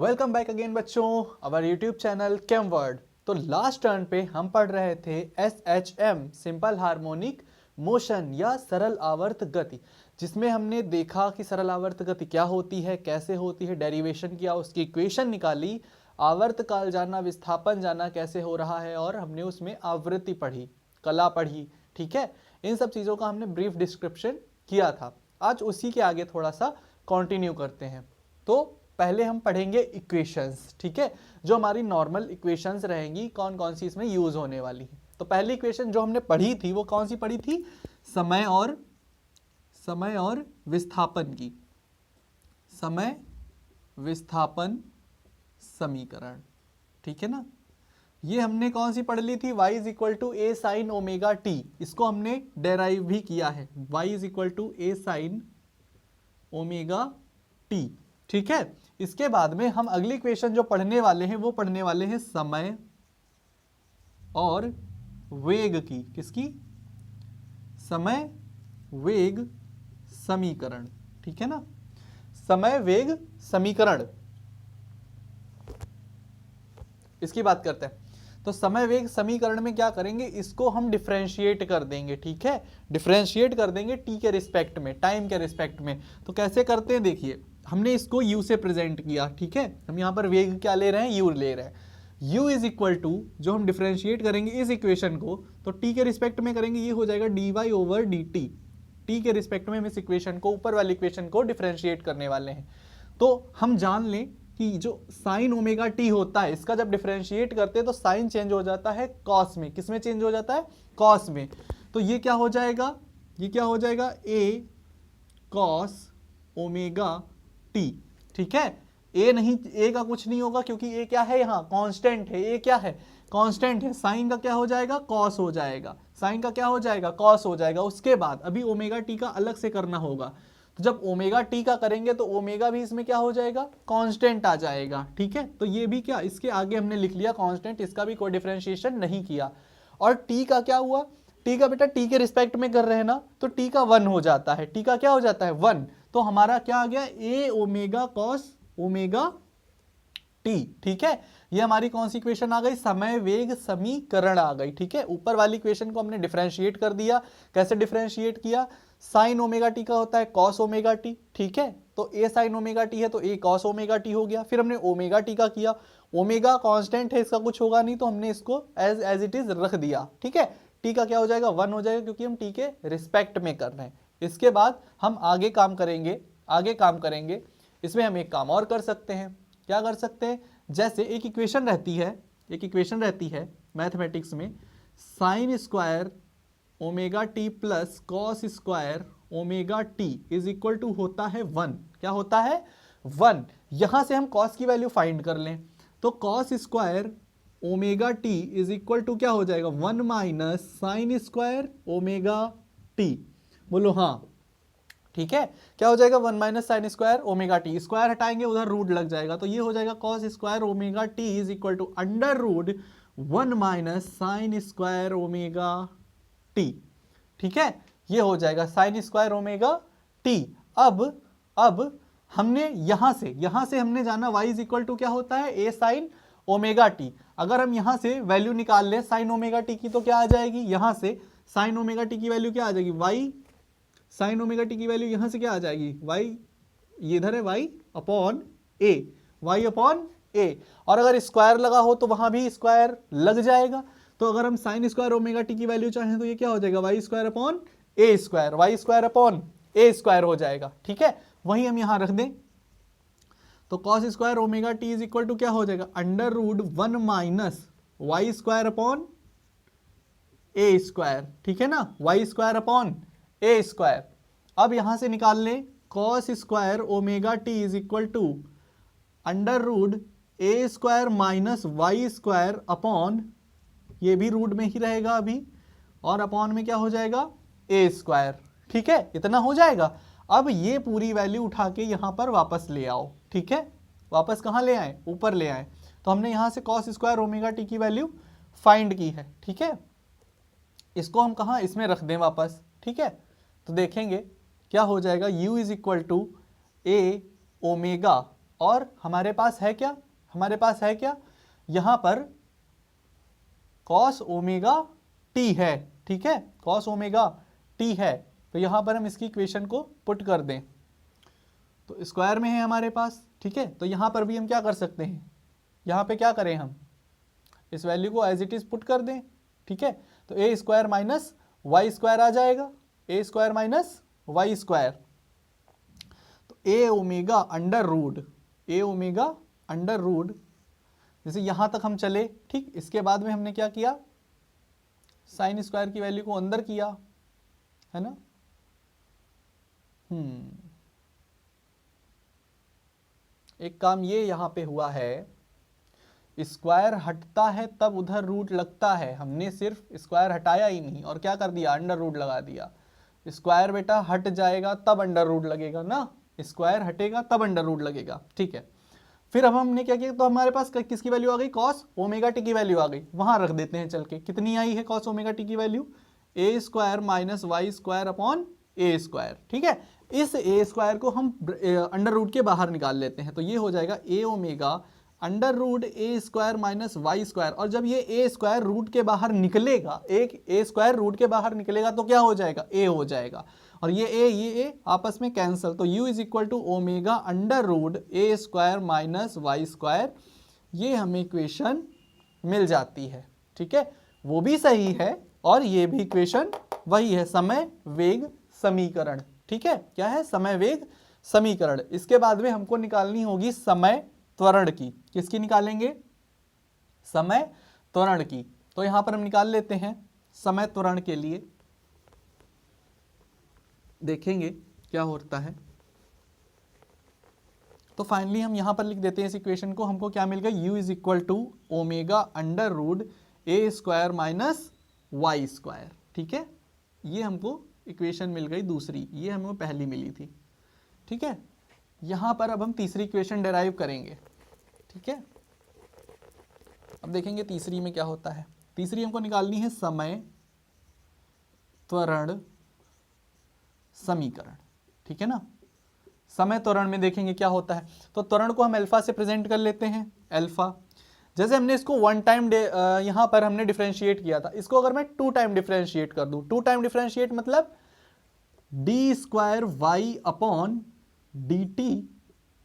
Welcome back again बच्चों our YouTube channel केमवर्ड। तो last turn पे हम पढ़ रहे थे SHM सिंपल हार्मोनिक मोशन या सरल आवर्त गति, जिसमें हमने देखा कि सरल आवर्त गति क्या होती है, कैसे होती है, डेरिवेशन किया, उसकी इक्वेशन निकाली, आवर्त काल जाना, विस्थापन जाना कैसे हो रहा है, और हमने उसमें आवृत्ति पढ़ी, कला पढ़ी। ठीक है, इन सब चीज़ों का हमने ब्रीफ डिस्क्रिप्शन किया था। आज उसी के आगे थोड़ा सा कंटिन्यू करते हैं। तो पहले हम पढ़ेंगे इक्वेशंस, ठीक है, जो हमारी नॉर्मल इक्वेशंस रहेंगी, कौन कौन सी इसमें यूज होने वाली है। तो पहली इक्वेशन जो हमने पढ़ी थी वो कौन सी पढ़ी थी? समय और विस्थापन की, समय विस्थापन समीकरण। ठीक है ना, ये हमने कौन सी पढ़ ली थी? y is equal to A sine omega T. इसको हमने डेराइव भी किया है, y is equal to A sine omega T. ठीक है, इसके बाद में हम अगली इक्वेशन जो पढ़ने वाले हैं वो पढ़ने वाले हैं समय और वेग की। किसकी? समय वेग समीकरण। ठीक है ना, समय वेग समीकरण, इसकी बात करते हैं। तो समय वेग समीकरण में क्या करेंगे, इसको हम डिफरेंशिएट कर देंगे। ठीक है, डिफरेंशिएट कर देंगे टी के रिस्पेक्ट में, टाइम के रिस्पेक्ट में। तो कैसे करते हैं, देखिए हमने इसको u से प्रेजेंट किया। ठीक है, हम यहाँ पर वेग क्या ले रहे हैं? u ले रहे हैं। u इज इक्वल टू, जो हम डिफरेंशिएट करेंगे इस इक्वेशन को, तो t के रिस्पेक्ट में करेंगे, ये हो जाएगा dy ओवर dt। t के रिस्पेक्ट में हम इस इक्वेशन को, ऊपर वाली इक्वेशन को डिफरेंशिएट करने वाले हैं। तो हम जान लें कि जो साइन ओमेगा टी होता है, इसका जब डिफरेंशिएट करते हैं तो साइन चेंज हो जाता है कॉस में। किस में चेंज हो जाता है? कॉस में। तो ये क्या हो जाएगा? ये क्या हो जाएगा? ए कॉस ओमेगा टी। ठीक है, ए नहीं, ए का कुछ नहीं होगा क्योंकि ए क्या है? यहाँ कांस्टेंट है। ए क्या है? कांस्टेंट है। साइन का क्या हो जाएगा? कॉस हो जाएगा। साइन का क्या हो जाएगा? कॉस हो जाएगा। उसके बाद अभी ओमेगा टी का अलग से करना होगा। तो जब ओमेगा टी का करेंगे तो ओमेगा भी इसमें क्या हो जाएगा? कांस्टेंट आ जाएगा। ठीक है, तो ये भी क्या, इसके आगे हमने लिख लिया कांस्टेंट, इसका भी कोई डिफरेंशिएशन नहीं किया। और टी का क्या हुआ? टी का बेटा टी के रिस्पेक्ट में कर रहे हैं ना, तो टी का 1 हो जाता है। टी का क्या हो जाता है? 1। तो हमारा क्या आ गया? ए ओमेगा कॉस ओमेगा टी। ठीक है, ये हमारी कौन सी इक्वेशन आ गई? समय वेग समीकरण आ गई। ठीक है, ऊपर वाली इक्वेशन को हमने डिफरेंशिएट कर दिया। कैसे डिफरेंशिएट किया? साइन ओमेगा टी का होता है कॉस ओमेगा टी। ठीक है, तो ए साइन ओमेगा टी है तो ए कॉस ओमेगा टी हो गया। फिर हमने ओमेगा टी का किया, ओमेगा कांस्टेंट है, इसका कुछ होगा नहीं, तो हमने इसको एज इट इज रख दिया। ठीक है, टी का क्या हो जाएगा? 1 हो जाएगा क्योंकि हम टी के रिस्पेक्ट में कर रहे हैं। इसके बाद हम आगे काम करेंगे। इसमें हम एक काम और कर सकते हैं। क्या कर सकते हैं? जैसे एक इक्वेशन रहती है मैथमेटिक्स में, sine square omega T plus cos square omega T is equal to होता है 1। क्या होता है? 1। यहां से हम कॉस की वैल्यू फाइंड कर लें, तो cos square omega T is equal to क्या हो जाएगा? 1 minus sine square omega T. बोलो हाँ। ठीक है, क्या हो जाएगा? 1 minus sine square omega T. Square हटाएंगे, उधर रूट लग जाएगा, तो ये हो जाएगा cos square omega T is equal to under root 1 minus sine square omega T. ठीक है, ये हो जाएगा साइन स्क्वायर ओमेगा टी। अब हमने यहां से हमने जाना y इज इक्वल टू क्या होता है? ए साइन ओमेगा टी। अगर हम यहां से वैल्यू निकाल ले साइन ओमेगा टी की, तो क्या आ जाएगी? यहां से साइन ओमेगा टी की वैल्यू क्या आ जाएगी? y साइन ओमेगा टी की वैल्यू यहां से क्या आ जाएगी? y, ये इधर है y अपॉन ए। और अगर स्क्वायर लगा हो तो वहां भी स्क्वायर लग जाएगा। तो अगर हम साइन स्क्वायर ओमेगा टी की वैल्यू चाहें तो ये क्या हो जाएगा? Y square upon a square हो जाएगा। ठीक है, वही हम यहां रख दें, तो cos square omega T is equal to क्या हो जाएगा? Under root 1 minus y square upon a square. ठीक है ना, y square upon a square. अब यहां से निकाल लें cos square omega T is equal to under root a square minus y square upon, ये भी रूट में ही रहेगा अभी, और अपॉन में क्या हो जाएगा? ए स्क्वायर। ठीक है, इतना हो जाएगा। अब ये पूरी वैल्यू उठा के यहां पर वापस ले आओ। ठीक है, वापस कहां ले आए? ऊपर ले आए। तो हमने यहां से कॉस स्क्वायर ओमेगा टी की वैल्यू फाइंड की है। ठीक है, इसको हम कहां? इसमें रख दें वापस। ठीक है, तो देखेंगे क्या हो जाएगा? u is equal to a omega और हमारे पास है क्या, हमारे पास है क्या, यहाँ पर cos ओमेगा टी है, ठीक है, cos ओमेगा टी है। तो यहाँ पर हम इसकी इक्वेशन को पुट कर दें तो स्क्वायर में है हमारे पास, ठीक है। तो यहाँ पर भी हम क्या कर सकते हैं, यहाँ पे क्या करें, हम इस वैल्यू को एज इट इज पुट कर दें, ठीक है। तो ए स्क्वायर माइनस वाई स्क्वायर आ जाएगा, ए स्क्वायर माइनस वाई स्क्वायर। तो ए ओमेगा अंडर रूट, ए ओमेगा अंडर रूट, जैसे यहां तक हम चले, ठीक। इसके बाद में हमने क्या किया, साइन स्क्वायर की वैल्यू को अंदर किया, है ना। एक काम ये यहां पे हुआ है, स्क्वायर हटता है तब उधर रूट लगता है, हमने सिर्फ स्क्वायर हटाया ही नहीं और क्या कर दिया, अंडर रूट लगा दिया। स्क्वायर बेटा हट जाएगा तब अंडर रूट लगेगा ना, स्क्वायर हटेगा तब अंडर रूट लगेगा, ठीक है। फिर अब हमने क्या किया, तो हमारे पास किसकी वैल्यू आ गई, कॉस ओमेगा टी की वैल्यू आ गई, वहां रख देते हैं चल के। कितनी आई है कॉस ओमेगा टी की value, a square minus y square upon a square, ठीक है। इस ए स्क्वायर को हम अंडर रूट के बाहर निकाल लेते हैं, तो ये हो जाएगा ए omega under root a square minus y square. और जब ये ए स्क्वायर रूट के बाहर निकलेगा, एक ए स्क्वायर रूट के बाहर निकलेगा तो क्या हो जाएगा, ए हो जाएगा। और ये ए आपस में कैंसिल, तो u is equal to omega under root a square minus y square, ये हमें इक्वेशन मिल जाती है, ठीक है। वो भी सही है और ये भी इक्वेशन वही है, समय वेग समीकरण, ठीक है। क्या है, समय वेग समीकरण। इसके बाद में हमको निकालनी होगी समय त्वरण की। किसकी निकालेंगे, समय त्वरण की। तो यहां पर हम निकाल लेते हैं समय त्वरण के लिए, देखेंगे क्या होता है। तो फाइनली हम यहां पर लिख देते हैं इस इक्वेशन को, हमको क्या मिल गया, u is equal to omega under root a square minus y square, ठीक है। ये हमको इक्वेशन मिल गई दूसरी, ये हमको पहली मिली थी, ठीक है। यहां पर अब हम तीसरी इक्वेशन डेराइव करेंगे, ठीक है। अब देखेंगे तीसरी में क्या होता है। तीसरी हमको निकालनी है समय त्वरण समीकरण, ठीक है ना। समय त्वरण में देखेंगे क्या होता है। तो त्वरण को हम अल्फा से प्रेजेंट कर लेते हैं, अल्फा। जैसे हमने इसको वन टाइम यहां पर हमने डिफरेंशिएट किया था, इसको अगर मैं टू टाइम डिफरेंशिएट कर दूं, टू टाइम डिफरेंशिएट मतलब d square y upon d t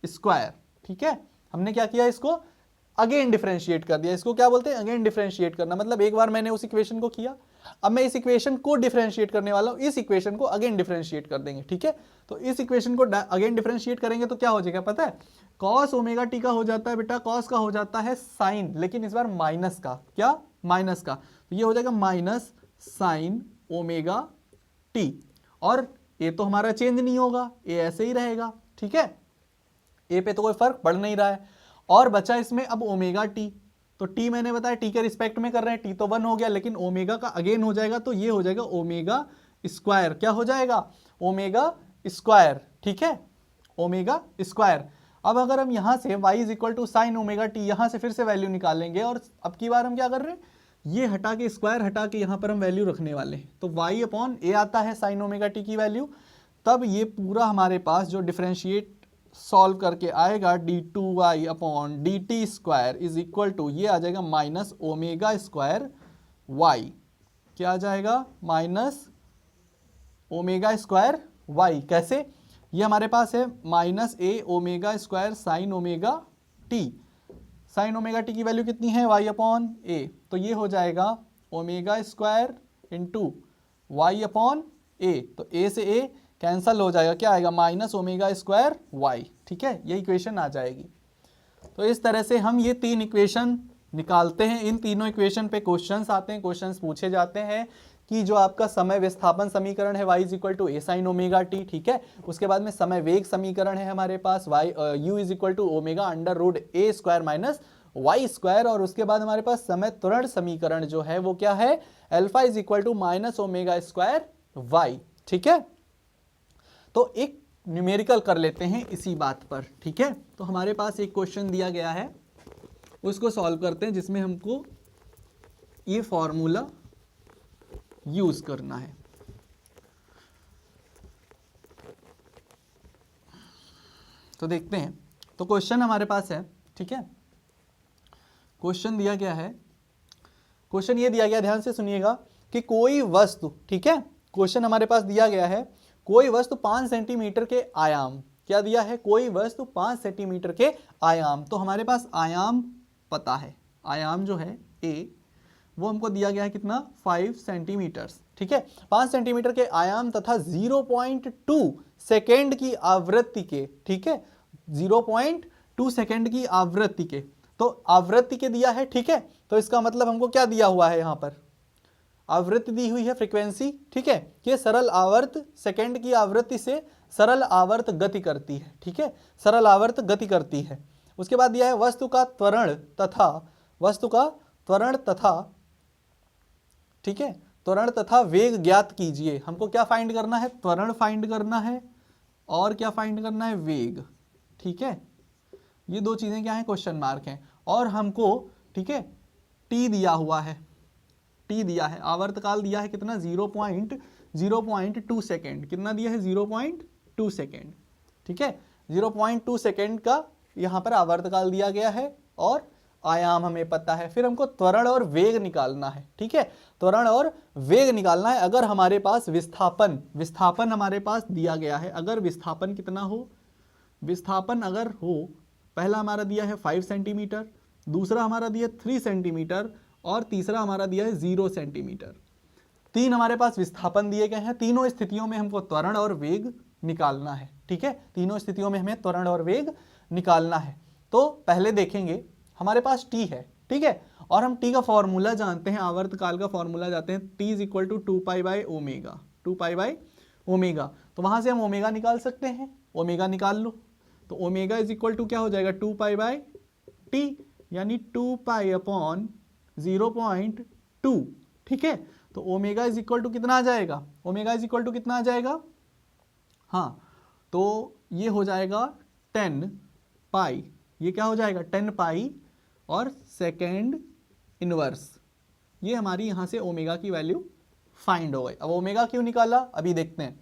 square, ठीक है। हमने क्या किया, इसको अगेन डिफरेंशिएट कर दिया। इसको क्या बोलते हैं, अगेन डिफरेंशिएट करना, मतलब एक बार मैंने उस इक्वेशन को किया, अब मैं इस इक्वेशन को डिफरेंशिएट करने वाला हूं, इस इक्वेशन को अगेन डिफरेंशिएट कर देंगे, ठीक है। तो इस इक्वेशन को अगेन डिफरेंशिएट करेंगे तो क्या हो जाएगा पता है, कॉस ओमेगा टी का हो जाता है बेटा, कॉस का हो जाता है साइन, लेकिन इस बार माइनस का, क्या, माइनस का। तो ये हो जाएगा माइनस साइन ओमेगा टी, और ए तो हमारा चेंज नहीं होगा, ए ऐसे ही रहेगा, ठीक है। ए पे तो कोई फर्क पड़ नहीं रहा है। और बचा इसमें अब ओमेगा टी, तो टी मैंने बताया टी के रिस्पेक्ट में कर रहे हैं, टी तो 1 हो गया, लेकिन ओमेगा का अगेन हो जाएगा, तो ये हो जाएगा ओमेगा स्क्वायर। क्या हो जाएगा, ओमेगा स्क्वायर, ठीक है, ओमेगा स्क्वायर। अब अगर हम यहां से y is equal to sine omega t, यहां से फिर से वैल्यू निकालेंगे, और अब की बार हम क्या कर रहे हैं, ये हटा के स्क्वायर हटा के यहां पर हम वैल्यू रखने वाले हैं। तो y अपॉन ए आता है साइन ओमेगा टी की वैल्यू, तब ये पूरा हमारे पास जो डिफरेंशिएट सॉल्व करके आएगा d two y upon d t square is equal to, ये आ जाएगा माइनस ओमेगा स्क्वायर वाई। क्या आ जाएगा, माइनस ओमेगा स्क्वायर वाई। कैसे, ये हमारे पास है minus a omega square sine omega t, sine omega t की वैल्यू कितनी है, वाई अपॉन ए, तो ये हो जाएगा omega square into y upon a, तो ए से ए कैंसल हो जाएगा, क्या आएगा, माइनस ओमेगा स्क्वायर वाई, ठीक है, ये इक्वेशन आ जाएगी। तो इस तरह से हम ये तीन इक्वेशन निकालते हैं। इन तीनों इक्वेशन पे क्वेश्चंस आते हैं, क्वेश्चंस पूछे जाते हैं कि जो आपका समय विस्थापन समीकरण है y is equal to A sine omega T, ठीक है। उसके बाद में समय वेग समीकरण है हमारे पास u is equal to omega under root a square minus y square, और उसके बाद हमारे पास समय त्वरण समीकरण जो है वो क्या है, alpha is equal to minus omega square y, ठीक है। तो एक न्यूमेरिकल कर लेते हैं इसी बात पर, ठीक है। तो हमारे पास एक क्वेश्चन दिया गया है, उसको सॉल्व करते हैं, जिसमें हमको ये फॉर्मूला यूज करना है। तो देखते हैं। तो क्वेश्चन हमारे पास है, ठीक है, क्वेश्चन दिया गया है, क्वेश्चन ये दिया गया, ध्यान से सुनिएगा कि कोई वस्तु, ठीक है, क्वेश्चन हमारे पास दिया गया है कोई वस्तु 5 सेंटीमीटर के आयाम, क्या दिया है, कोई वस्तु 5 सेंटीमीटर के आयाम, तो हमारे पास आयाम पता है, आयाम जो है ए वो हमको दिया गया है कितना, 5 सेंटीमीटर्स, ठीक है, 5 सेंटीमीटर के आयाम तथा 0.2 सेकेंड की आवृत्ति के, ठीक है, 0.2 सेकेंड की आवृत्ति के, तो आवृत्ति के दिया है, ठीक है, तो इसका मतलब हमको क्या दिया हुआ है, यहां पर आवृत्ति दी हुई है, फ्रीक्वेंसी, ठीक है, कि सरल आवर्त सेकेंड की आवृत्ति से सरल आवर्त गति करती है, ठीक है, सरल आवर्त गति करती है। उसके बाद दिया है वस्तु का त्वरण तथा, वस्तु का त्वरण तथा, ठीक है, त्वरण तथा वेग ज्ञात कीजिए, हमको क्या फाइंड करना है, त्वरण फाइंड करना है और क्या फाइंड करना है, वेग, ठीक है, ये दो चीजें क्या है, क्वेश्चन मार्क हैं, और हमको, ठीक है, टी दिया हुआ है, टी दिया है, आवर्तकाल दिया है कितना, 0.2 सेकेंड, कितना दिया है, 0.2 सेकेंड, ठीक है, 0.2 सेकेंड का यहां पर आवर्तकाल दिया गया है और आयाम हमें पता है। फिर हमको त्वरण और वेग निकालना है, ठीक है, त्वरण और वेग निकालना है। अगर हमारे पास विस्थापन, विस्थापन हमारे पास दिया गया है, अगर विस्थापन कितना हो, विस्थापन अगर हो, पहला हमारा दिया है 5 सेंटीमीटर, दूसरा हमारा दिया 3 सेंटीमीटर और तीसरा हमारा दिया है 0 सेंटीमीटर, तीन हमारे पास विस्थापन दिए गए हैं, तीनों स्थितियों में हमको त्वरण और वेग निकालना है, ठीक है, तीनों स्थितियों में हमें त्वरण और वेग निकालना है। तो पहले देखेंगे हमारे पास टी है, ठीक है, और हम टी का फॉर्मूला जानते हैं, आवर्तकाल का फॉर्मूला जानते हैं, टी इज इक्वल टू 2π/ओमेगा, 2π/ओमेगा, तो वहां से हम ओमेगा निकाल सकते हैं, ओमेगा निकाल लो, तो ओमेगा इज इक्वल टू क्या हो जाएगा, 2π/t, यानी 2π/0.2, ठीक है, तो ओमेगा इज इक्वल टू कितना आ जाएगा, ओमेगा इज इक्वल टू कितना आ जाएगा, हाँ, तो ये हो जाएगा 10 पाई, ये क्या हो जाएगा 10 पाई और सेकेंड इनवर्स, ये हमारी यहां से ओमेगा की वैल्यू फाइंड हो गई। अब ओमेगा क्यों निकाला, अभी देखते हैं।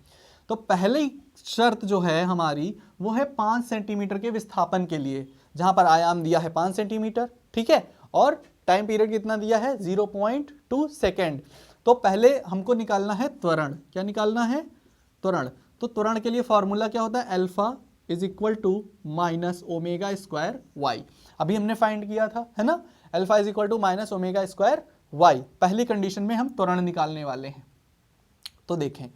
तो पहली शर्त जो है हमारी वो है 5 सेंटीमीटर के विस्थापन के लिए, जहां पर आयाम दिया है 5 सेंटीमीटर, ठीक है, और टाइम पीरियड कितना दिया है, 0.2 सेकेंड। तो पहले हमको निकालना है त्वरण, क्या निकालना है, त्वरण। तो त्वरण के लिए फॉर्मूला क्या होता है, alpha is equal to minus omega square y, अभी हमने फाइंड किया था, है ना, alpha is equal to minus omega square y. पहली कंडीशन में हम त्वरण निकालने वाले हैं। तो देखें,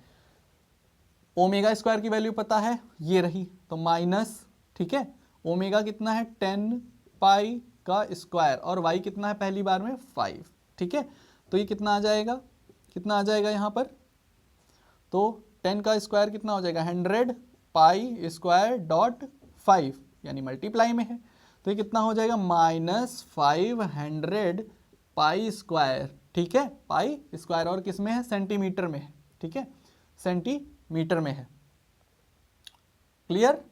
ओमेगा स्क्वायर की वैल्यू पता है, ये रही, तो माइनस, ठीक है, ओमेगा कितना है 10 पाई का स्क्वायर और वाई कितना है पहली बार में 5, ठीक है, तो ये कितना आ जाएगा, कितना आ जाएगा यहाँ पर, तो 10 का स्क्वायर कितना हो जाएगा 100 पाई स्क्वायर डॉट 5, यानी मल्टीप्लाई में है, तो ये कितना हो जाएगा -500 पाई स्क्वायर, ठीक है, पाई स्क्वायर, और किस में है, सेंटीमीटर में है, ठीक है, सेंटीमीटर में है, क्लियर,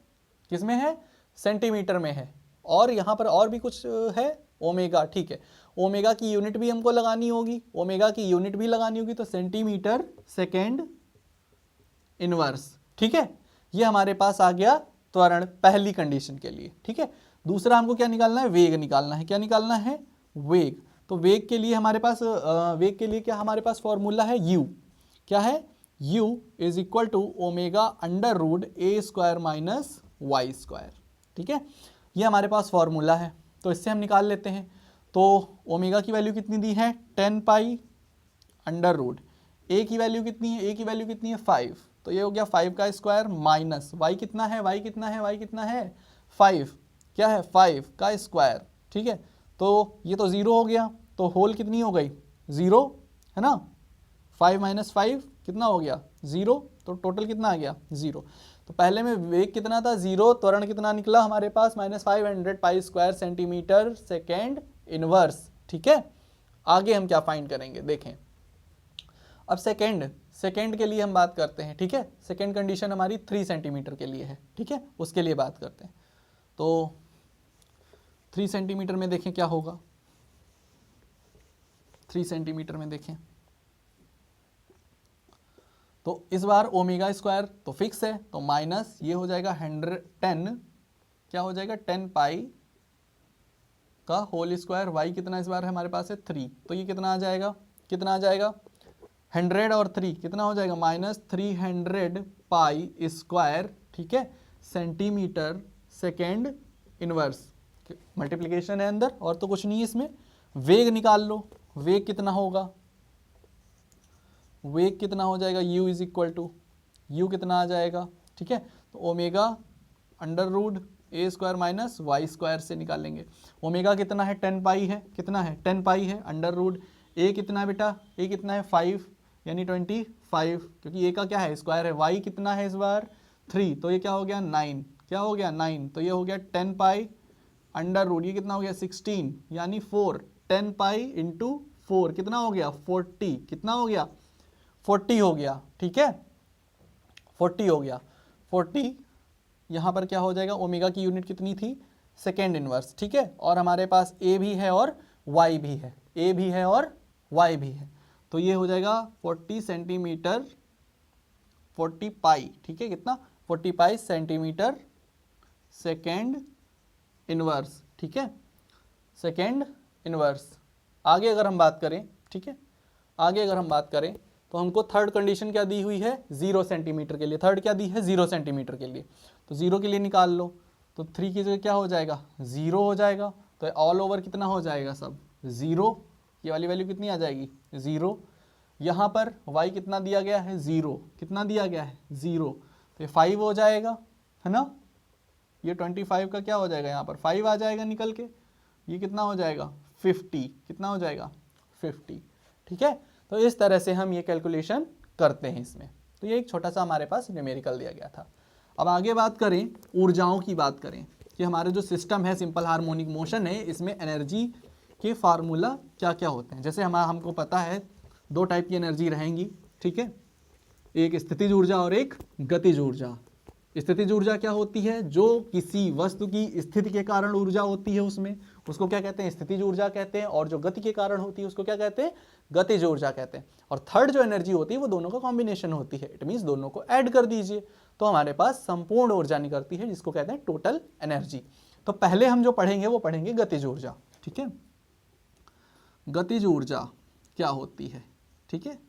किस में है, सेंटीमीटर में है। और यहाँ पर और भी कुछ है, ओमेगा, ठीक है, ओमेगा की यूनिट भी हमको लगानी होगी, ओमेगा की यूनिट भी लगानी होगी, तो सेंटीमीटर सेकेंड इनवर्स, ठीक है, ये हमारे पास आ गया त्वरण पहली कंडीशन के लिए, ठीक है। दूसरा हमको क्या निकालना है, वेग निकालना है, क्या निकालना है, वेग। तो वेग के लिए हमारे पास वेग के लिए क्या हमारे पास फॉर्मूला है, u, क्या है, u is equal to omega under root a square minus y square, ठीक है, ये हमारे पास फॉर्मूला है, तो इससे हम निकाल लेते हैं। तो ओमेगा की वैल्यू कितनी दी है 10 पाई अंडर रूट, ए की वैल्यू कितनी है, ए की वैल्यू कितनी है 5, तो ये हो गया 5 का स्क्वायर माइनस वाई कितना है, वाई कितना है, वाई कितना है 5, क्या है 5 का स्क्वायर, ठीक है, तो ये तो 0 हो गया, तो होल कितनी हो गई 0, है ना, 5 माइनस 5 कितना हो गया 0, तो टोटल कितना आ गया 0। तो पहले में वेग कितना था 0, त्वरण कितना निकला हमारे पास -500 pi square centimetre second inverse, ठीक है। आगे हम क्या फाइंड करेंगे, देखें। अब सेकेंड के लिए हम बात करते हैं, ठीक है, सेकेंड कंडीशन हमारी 3 सेंटीमीटर के लिए है, ठीक है, उसके लिए बात करते हैं। तो 3 सेंटीमीटर में देखें क्या होगा, 3 सेंटीमीटर में देखें तो इस बार ओमेगा स्क्वायर तो फिक्स है, तो माइनस ये हो जाएगा 110 क्या हो जाएगा 10 पाई का होल स्क्वायर, वाई कितना इस बार हमारे पास है 3, तो ये कितना आ जाएगा, कितना आ जाएगा 100 और 3 कितना हो जाएगा -300 पाई स्क्वायर, ठीक है, सेंटीमीटर सेकेंड इनवर्स। मल्टीप्लिकेशन है अंदर और तो कुछ नहीं है इसमें। वेग निकाल लो, वेग कितना होगा, वेग कितना हो जाएगा u is equal to u कितना आ जाएगा, ठीक है, तो omega under root a square minus y square से निकालेंगे। ओमेगा कितना है 10 पाई है, कितना है 10 पाई है, अंडर रूट ए कितना है बेटा, ए कितना है 5 यानी 25, क्योंकि ए का क्या है स्क्वायर है, वाई कितना है इस बार 3, तो ये क्या हो गया 9, क्या हो गया 9, तो ये हो गया 10 पाई अंडर रूट, ये कितना हो गया 16 यानी 4, 10 पाई इंटू 4 कितना हो गया 40, कितना हो गया 40 हो गया, ठीक है 40 हो गया, 40 यहाँ पर क्या हो जाएगा, ओमेगा की यूनिट कितनी थी सेकेंड इनवर्स, ठीक है, और हमारे पास ए भी है और वाई भी है, ए भी है और वाई भी है, तो ये हो जाएगा 40 सेंटीमीटर 40 पाई, ठीक है, कितना 40 पाई सेंटीमीटर सेकेंड इनवर्स, ठीक है, सेकेंड इनवर्स। आगे अगर हम बात करें, ठीक है, आगे अगर हम बात करें तो हमको थर्ड कंडीशन क्या दी हुई है 0 सेंटीमीटर के लिए, थर्ड क्या दी है 0 सेंटीमीटर के लिए, तो 0 के लिए निकाल लो, तो 3 की जगह क्या हो जाएगा 0 हो जाएगा, तो ऑल ओवर कितना हो जाएगा सब 0, ये वाली वैल्यू कितनी आ जाएगी 0, यहाँ पर y कितना दिया गया है 0, कितना दिया गया है 0, तो ये 5 हो जाएगा, है ना, ये 25 का क्या हो जाएगा यहाँ पर 5 आ जाएगा निकल के, ये कितना हो जाएगा 50, कितना हो जाएगा 50, ठीक है, तो इस तरह से हम ये कैलकुलेशन करते हैं इसमें। तो ये एक छोटा सा हमारे पास न्यूमेरिकल दिया गया था। अब आगे बात करें, ऊर्जाओं की बात करें कि हमारे जो सिस्टम है सिंपल हार्मोनिक मोशन है, इसमें एनर्जी के फार्मूला क्या क्या होते हैं। जैसे हमको पता है 2 टाइप की एनर्जी रहेंगी, ठीक है, एक स्थितिज ऊर्जा और एक गतिज ऊर्जा। स्थितिज ऊर्जा क्या होती है, जो किसी वस्तु की स्थिति के कारण ऊर्जा होती है उसमें, उसको क्या कहते हैं स्थितिज ऊर्जा कहते हैं, और जो गति के कारण होती है उसको क्या कहते हैं गतिज ऊर्जा कहते हैं। और थर्ड जो एनर्जी होती है वो दोनों का कॉम्बिनेशन होती है, इट मीन्स दोनों को ऐड कर दीजिए तो हमारे पास संपूर्ण ऊर्जा निकलती है, जिसको कहते हैं टोटल एनर्जी। तो पहले हम जो पढ़ेंगे वो पढ़ेंगे गतिज ऊर्जा, ठीक है, गतिज ऊर्जा क्या होती है, ठीक है।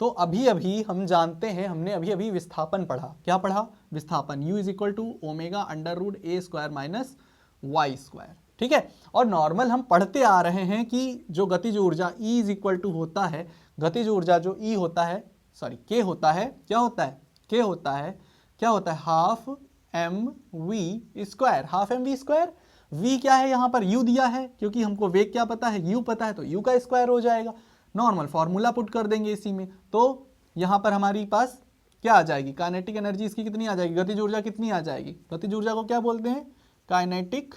तो अभी अभी हम जानते हैं, हमने अभी अभी विस्थापन पढ़ा, क्या पढ़ा विस्थापन, u is equal to omega under root a square minus y square, ठीक है। और नॉर्मल हम पढ़ते आ रहे हैं कि जो गतिज ऊर्जा E इज इक्वल टू होता है, गतिज ऊर्जा जो E होता है, सॉरी K होता है, क्या होता है K होता है, क्या होता है half m v square, half m v square, v क्या है यहाँ पर u दिया है, क्योंकि हमको वेग क्या पता है u पता है, तो u का स्क्वायर हो जाएगा, नॉर्मल फॉर्मूला पुट कर देंगे इसी में, तो यहाँ पर हमारी पास क्या आ जाएगी काइनेटिक एनर्जी इसकी कितनी आ जाएगी, गतिज ऊर्जा कितनी आ जाएगी, गतिज ऊर्जा को क्या बोलते हैं kinetic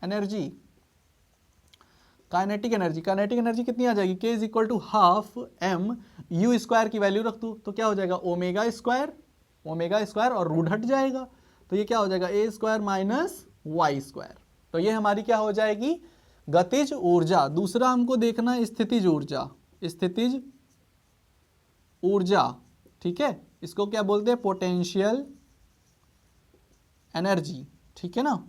energy, kinetic energy, kinetic energy कितनी आ जाएगी k is equal to half m u square की वैल्यू रख दूँ तो क्या हो जाएगा ओमेगा स्क्वायर और रूट हट जाएगा, तो ये क्या हो जाएगा ए स्क्वायर माइनस वाई स्क्वायर, तो ये हमारी क्या हो जाएगी गतिज ऊर्जा। दूसरा हमको देखना है स्थितिज ऊर्जा, स्थितिज ऊर्जा, ठीक है, इसको क्या बोलते हैं पोटेंशियल एनर्जी, ठीक है ना।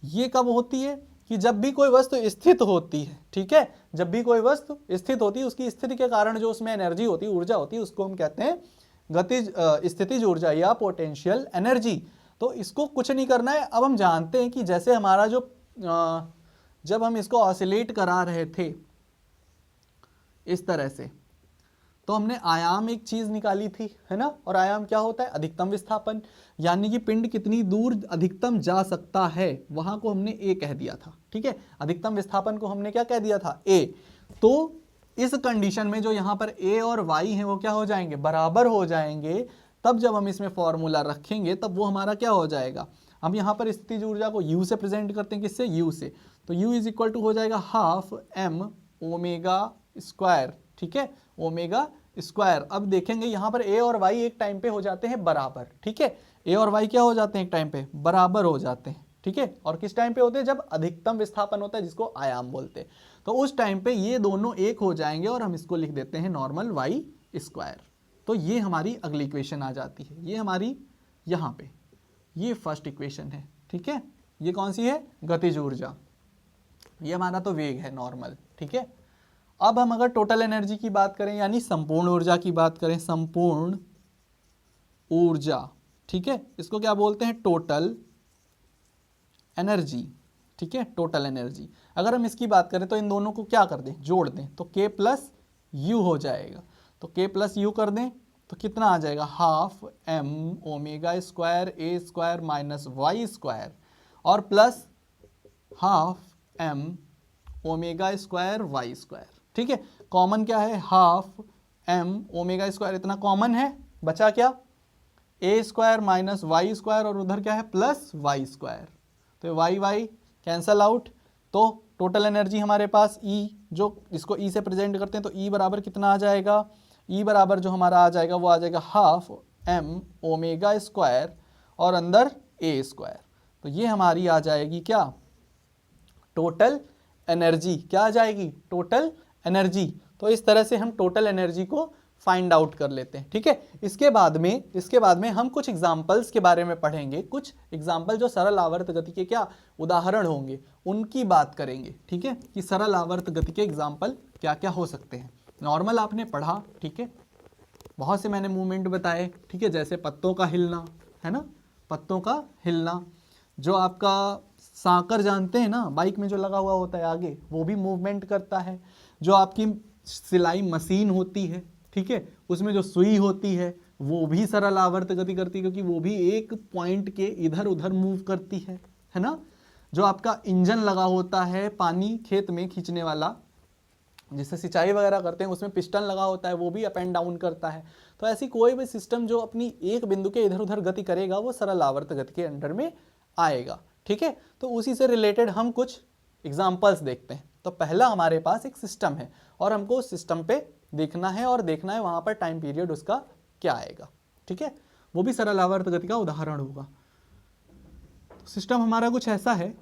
ये कब होती है कि जब भी कोई वस्तु स्थित होती है, ठीक है, जब भी कोई वस्तु स्थित होती है उसकी स्थिति के कारण जो उसमें एनर्जी होती है, ऊर्जा होती है, उसको हम कहते हैं गतिज स्थितिज ऊर्जा या पोटेंशियल एनर्जी। तो इसको कुछ नहीं करना है। अब हम जानते हैं कि जैसे हमारा जो जब हम इसको ऑसिलेट करा रहे थे इस तरह से, तो हमने आयाम एक चीज निकाली थी, है ना, और आयाम क्या होता है अधिकतम विस्थापन, यानी कि पिंड कितनी दूर अधिकतम जा सकता है, वहां को हमने ए कह दिया था, ठीक है, अधिकतम विस्थापन को हमने क्या कह दिया था ए। तो इस कंडीशन में जो यहाँ पर ए और वाई हैं वो क्या हो जाएंगे बराबर हो जाएंगे, तब जब हम इसमें फॉर्मूला रखेंगे तब वो हमारा क्या हो जाएगा, हम यहाँ पर स्थितिज ऊर्जा को u से प्रेजेंट करते हैं, किससे u से, तो u इज इक्वल टू हो जाएगा हाफ m ओमेगा स्क्वायर, ठीक है, ओमेगा स्क्वायर। अब देखेंगे यहाँ पर a और y एक टाइम पे हो जाते हैं बराबर, ठीक है, a और y क्या हो जाते हैं एक टाइम पे बराबर हो जाते हैं, ठीक है, और किस टाइम पे होते हैं जब अधिकतम विस्थापन होता है जिसको आयाम बोलते हैं, तो उस टाइम पे ये दोनों एक हो जाएंगे और हम इसको लिख देते हैं नॉर्मल y स्क्वायर। तो ये हमारी अगली इक्वेशन आ जाती है, ये हमारी यहाँ पे ये फर्स्ट इक्वेशन है, ठीक है, ये कौन सी है, गतिज ऊर्जा, ये हमारा तो वेग है नॉर्मल, ठीक है। अब हम अगर टोटल एनर्जी की बात करें यानी संपूर्ण ऊर्जा की बात करें, संपूर्ण ऊर्जा, ठीक है, इसको क्या बोलते हैं, टोटल एनर्जी, ठीक है, टोटल एनर्जी। अगर हम इसकी बात करें तो इन दोनों को क्या कर दें, जोड़ दें, तो K प्लस यू हो जाएगा। तो K प्लस यू कर दें तो कितना आ जाएगा, half m omega square a square minus y square और plus half m omega square y square, ठीक है। कॉमन क्या है, हाफ m ओमेगा स्क्वायर, इतना कॉमन है, बचा क्या, a square minus y square और उधर क्या है, प्लस वाई स्क्वायर, तो वाई वाई कैंसल आउट। तो टोटल एनर्जी हमारे पास E, जो इसको E से प्रेजेंट करते हैं, तो E बराबर कितना आ जाएगा, E बराबर जो हमारा आ जाएगा वो आ जाएगा हाफ m ओमेगा स्क्वायर और अंदर ए स्क्वायर। तो ये हमारी आ जाएगी क्या, टोटल एनर्जी, क्या आ जाएगी, टोटल एनर्जी। तो इस तरह से हम टोटल एनर्जी को फाइंड आउट कर लेते हैं, ठीक है। इसके बाद में हम कुछ एग्जाम्पल्स के बारे में पढ़ेंगे, कुछ एग्जाम्पल जो सरल आवर्त गति के क्या उदाहरण होंगे उनकी बात करेंगे, ठीक है, कि सरल आवर्त गति के एग्जाम्पल क्या क्या हो सकते हैं। नॉर्मल आपने पढ़ा, ठीक है, बहुत से मैंने मूवमेंट बताए, ठीक है, जैसे पत्तों का हिलना, है ना, पत्तों का हिलना, जो आपका सांकर जानते हैं ना, बाइक में जो लगा हुआ होता है आगे, वो भी मूवमेंट करता है। जो आपकी सिलाई मशीन होती है, ठीक है, उसमें जो सुई होती है वो भी सरल आवर्त गति करती है, क्योंकि वो भी एक पॉइंट के इधर उधर मूव करती है ना। जो आपका इंजन लगा होता है पानी खेत में खींचने वाला, जिससे सिंचाई वगैरह करते हैं, उसमें पिस्टन लगा होता है, वो भी अप एंड डाउन करता है। तो ऐसी कोई भी सिस्टम जो अपनी एक बिंदु के इधर उधर गति करेगा वो सरल आवर्त गति के अंडर में आएगा, ठीक है। तो उसी से रिलेटेड हम कुछ एग्जाम्पल्स देखते हैं। तो पहला हमारे पास एक सिस्टम है और हमको उस सिस्टम पे देखना है और देखना है वहां पर टाइम पीरियड उसका क्या आएगा, ठीक है, वो भी सरल आवर्त गति का उदाहरण होगा। सिस्टम हमारा कुछ ऐसा है,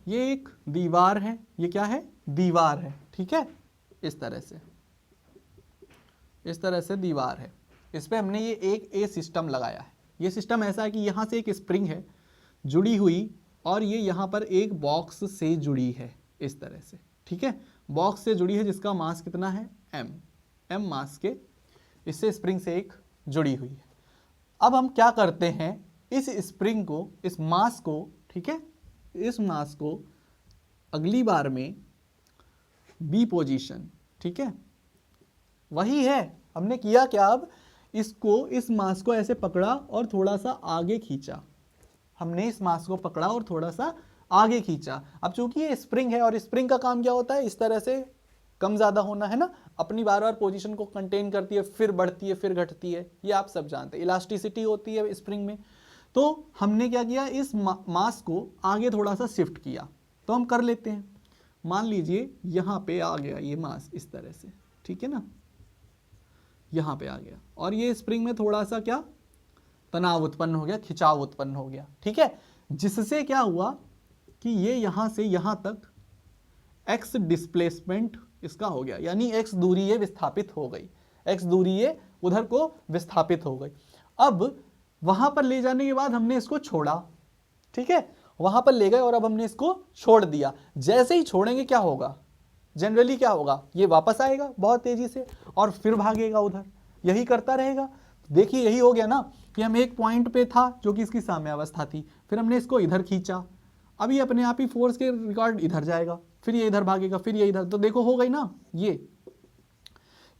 ये एक दीवार है, ये क्या है, दीवार है, ठीक है, इस तरह से दीवार है, इस पे हमने ये एक ए सिस्टम लगाया है। ये सिस्टम ऐसा है कि यहाँ से एक स्प्रिंग है जुड़ी हुई और ये यहाँ पर एक बॉक्स से जुड़ी है, इस तरह से, ठीक है, बॉक्स से जुड़ी है जिसका मास कितना है, m मास के, इससे स्प्रिंग से एक जुड़ी हुई है। अब हम क्या करते हैं, इस स्प्रिंग को, इस मास को, ठीक है, इस मास को अगली बार में बी पोजीशन, ठीक है, वही है, हमने किया क्या, अब इसको, इस मास को ऐसे पकड़ा और थोड़ा सा आगे खींचा, हमने इस मास को पकड़ा और थोड़ा सा आगे खींचा। अब चूंकि ये स्प्रिंग है और स्प्रिंग का काम क्या होता है, इस तरह से कम ज्यादा होना, है ना, अपनी बार बार पोजीशन को कंटेन करती है, फिर बढ़ती है, फिर घटती है, ये आप सब जानते हैं, इलास्टिसिटी होती है स्प्रिंग में। तो हमने क्या किया, इस मास को आगे थोड़ा सा शिफ्ट किया। तो हम कर लेते हैं, मान लीजिए यहाँ पे आ गया ये मास इस तरह से, ठीक है ना, यहाँ पे आ गया और ये स्प्रिंग में थोड़ा सा क्या तनाव उत्पन्न हो गया, खिंचाव उत्पन्न हो गया, ठीक है, जिससे क्या हुआ कि ये यहाँ से यहाँ तक x डिस्प्लेसमेंट इसका हो गया, यानी x दूरी ये विस्थापित हो गई, x दूरी ये उधर को विस्थापित हो गई। अब वहां पर ले जाने के बाद हमने इसको छोड़ा, ठीक है, वहां पर ले गए और अब हमने इसको छोड़ दिया। जैसे ही छोड़ेंगे क्या होगा, जनरली क्या होगा, ये वापस आएगा बहुत तेजी से और फिर भागेगा उधर, यही करता रहेगा। देखिए यही हो गया ना कि हम एक पॉइंट पे था जो कि इसकी साम्यावस्था थी, फिर हमने इसको इधर खींचा, अब ये अपने आप ही फोर्स के रिकॉर्ड इधर जाएगा, फिर ये इधर भागेगा, फिर ये इधर, तो देखो हो गई ना, ये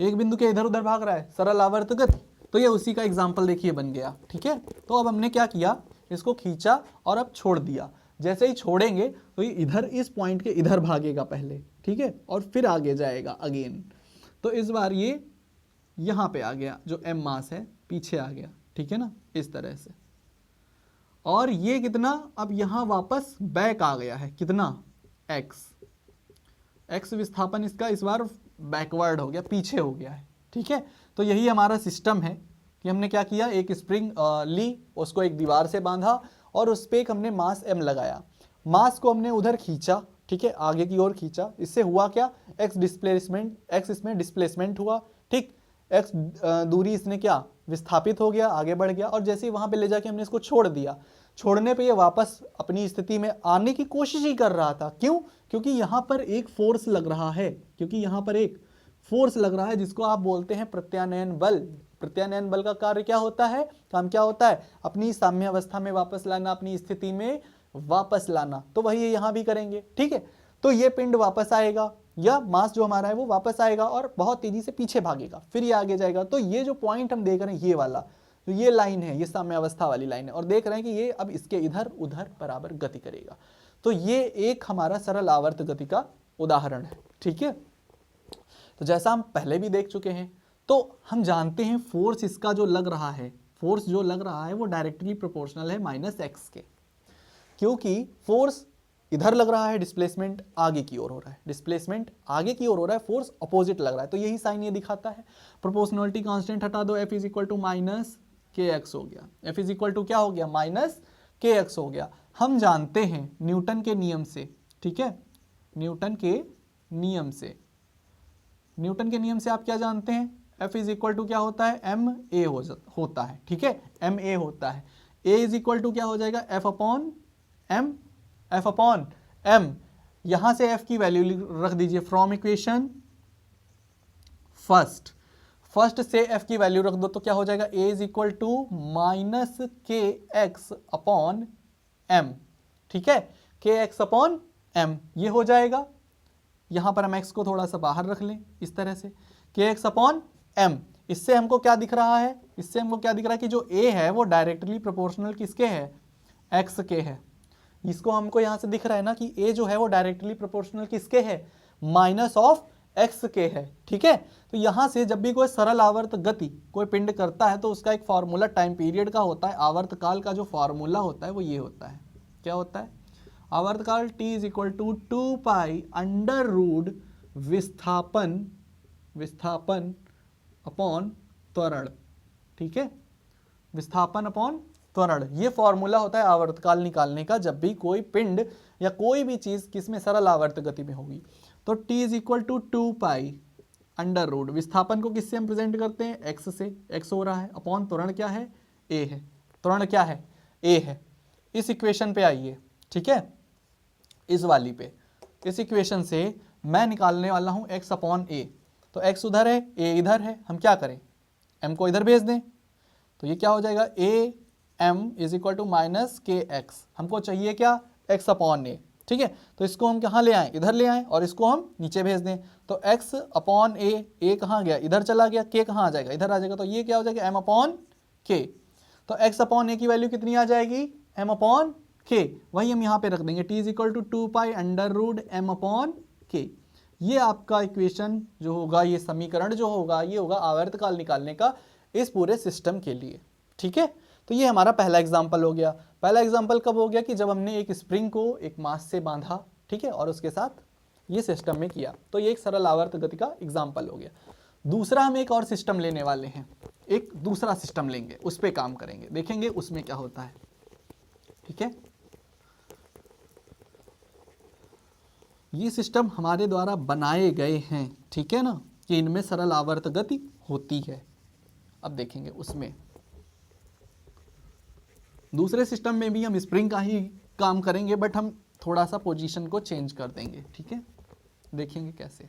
एक बिंदु के इधर उधर भाग रहा है, सरल आवर्त गति। तो ये उसी का एग्जाम्पल देखिए बन गया, ठीक है। तो अब हमने क्या किया, इसको खींचा और अब छोड़ दिया। जैसे ही छोड़ेंगे तो ये इधर इस पॉइंट के इधर भागेगा पहले, ठीक है, और फिर आगे जाएगा अगेन। तो इस बार ये यहाँ पे आ गया, जो m मास है पीछे आ गया, ठीक है ना, इस तरह से। और ये कितना, अब यहाँ वापस बैक आ गया है, कितना, x विस्थापन इसका इस बार बैकवर्ड हो गया, पीछे हो गया है, ठीक है। तो यही हमारा सिस्टम है कि हमने क्या किया, एक स्प्रिंग ली, उसको एक दीवार से बांधा और उस पर एक हमने मास m लगाया, मास को हमने उधर खींचा, ठीक है, आगे की ओर खींचा, इससे हुआ क्या, x डिस्प्लेसमेंट, x इसमें डिस्प्लेसमेंट हुआ, ठीक, x दूरी इसने क्या विस्थापित हो गया, आगे बढ़ गया, और जैसे ही वहां पे ले जाके हमने इसको छोड़ दिया, छोड़ने पे ये वापस अपनी स्थिति में आने की कोशिश ही कर रहा था। क्यों? क्योंकि यहां पर एक फोर्स लग रहा है, क्योंकि यहां पर एक फोर्स लग रहा है जिसको आप बोलते हैं प्रत्यानयन बल। प्रत्यानयन बल का कार्य क्या होता है, काम क्या होता है, अपनी साम्यावस्था में वापस लाना, अपनी स्थिति में वापस लाना। तो वही यहां भी करेंगे, ठीक है। तो ये पिंड वापस आएगा, या मास जो हमारा है वो वापस आएगा और बहुत तेजी से पीछे भागेगा, फिर ये आगे जाएगा। तो ये जो पॉइंट हम देख रहे हैं, ये वाला तो ये लाइन है, ये साम्यावस्था वाली लाइन है, और देख रहे हैं कि ये अब इसके इधर उधर बराबर गति करेगा। तो ये एक हमारा सरल आवर्त गति का उदाहरण है, ठीक है। तो जैसा हम पहले भी देख चुके हैं, तो हम जानते हैं फोर्स इसका जो लग रहा है, फोर्स जो लग रहा है वो डायरेक्टली प्रोपोर्शनल है -x के, क्योंकि फोर्स इधर लग रहा है, डिस्प्लेसमेंट आगे की ओर हो रहा है, डिस्प्लेसमेंट आगे की ओर हो रहा है, फोर्स अपोजिट लग रहा है। तो यही साइन ये दिखाता है। प्रोपोर्शनलिटी कांस्टेंट हटा दो, F इज -kx हो गया, F इज क्या हो गया, -kx हो गया। हम जानते हैं न्यूटन के नियम से, ठीक है, न्यूटन के नियम से, न्यूटन के नियम से आप क्या जानते हैं, F इज क्या होता है, ma होता है, ठीक है, ma होता है। A इज क्या हो जाएगा, F अपॉन m। यहां से F की वैल्यू रख दीजिए फ्रॉम इक्वेशन फर्स्ट से F की वैल्यू रख दो, तो क्या हो जाएगा, A is -kx upon m, ठीक है, kx अपॉन m ये हो जाएगा। यहां पर हम x को थोड़ा सा बाहर रख लें इस तरह से, kx अपॉन m। इससे हमको क्या दिख रहा है, इससे हमको क्या दिख रहा है कि जो A है वो डायरेक्टली प्रोपोर्शनल किसके है, x के है। इसको हमको यहां से दिख रहा है ना कि A जो है वो डायरेक्टली प्रोपोर्शनल किसके है, -x के है, ठीक है। तो यहां से जब भी कोई सरल आवर्त गति कोई पिंड करता है तो उसका एक फॉर्मूला टाइम पीरियड का होता है, आवर्त काल का जो फॉर्मूला होता है वो ये होता है, क्या होता है, आवर्त काल t is equal to 2π under root विस्थापन अपॉन त्वरण, ठीक है, विस्थापन अपॉन त्वरण। ये फॉर्मूला होता है आवर्तकाल निकालने का जब भी कोई पिंड या कोई भी चीज किसमें सरल आवर्त गति में होगी। तो t is equal to 2π under root, विस्थापन को किससे हम प्रेजेंट करते हैं, x से, x हो रहा है, अपॉन त्वरण क्या है, a है, त्वरण क्या है, a है। इस इक्वेशन पे आइए, ठीक है, इस वाली पे, इस इक्वेशन से मैं निकालने वाला हूं x अपॉन a। तो x उधर है, a इधर है, हम क्या करें, m को इधर भेज दें, तो ये क्या हो जाएगा, a m is equal to -kx। हमको चाहिए क्या, x अपॉन a, ठीक है। तो इसको हम कहाँ ले आए, इधर ले आए, और इसको हम नीचे भेज दें। तो x अपॉन a कहाँ गया, इधर चला गया, k कहाँ आ जाएगा, इधर आ जाएगा। तो ये क्या हो जाएगा, m अपॉन k। तो x अपॉन a की वैल्यू कितनी आ जाएगी, m अपॉन k। वही हम यहाँ पे रख देंगे, t is equal to 2π under root m upon k। ये आपका इक्वेशन जो होगा, ये समीकरण जो होगा, ये होगा आवर्तकाल निकालने का इस पूरे सिस्टम के लिए, ठीक है। तो ये हमारा पहला एग्जाम्पल हो गया। पहला एग्जाम्पल कब हो गया कि जब हमने एक स्प्रिंग को एक मास से बांधा, ठीक है, और उसके साथ ये सिस्टम में किया। तो ये एक सरल आवर्त गति का एग्जाम्पल हो गया। दूसरा हम एक और सिस्टम लेने वाले हैं, एक दूसरा सिस्टम लेंगे, उस पर काम करेंगे, देखेंगे उसमें क्या होता है, ठीक है। ये सिस्टम हमारे द्वारा बनाए गए हैं, ठीक है ना, कि इनमें सरल आवर्त गति होती है। अब देखेंगे उसमें दूसरे सिस्टम में भी हम स्प्रिंग का ही काम करेंगे, बट हम थोड़ा सा पोजीशन को चेंज कर देंगे, ठीक है, देखेंगे कैसे।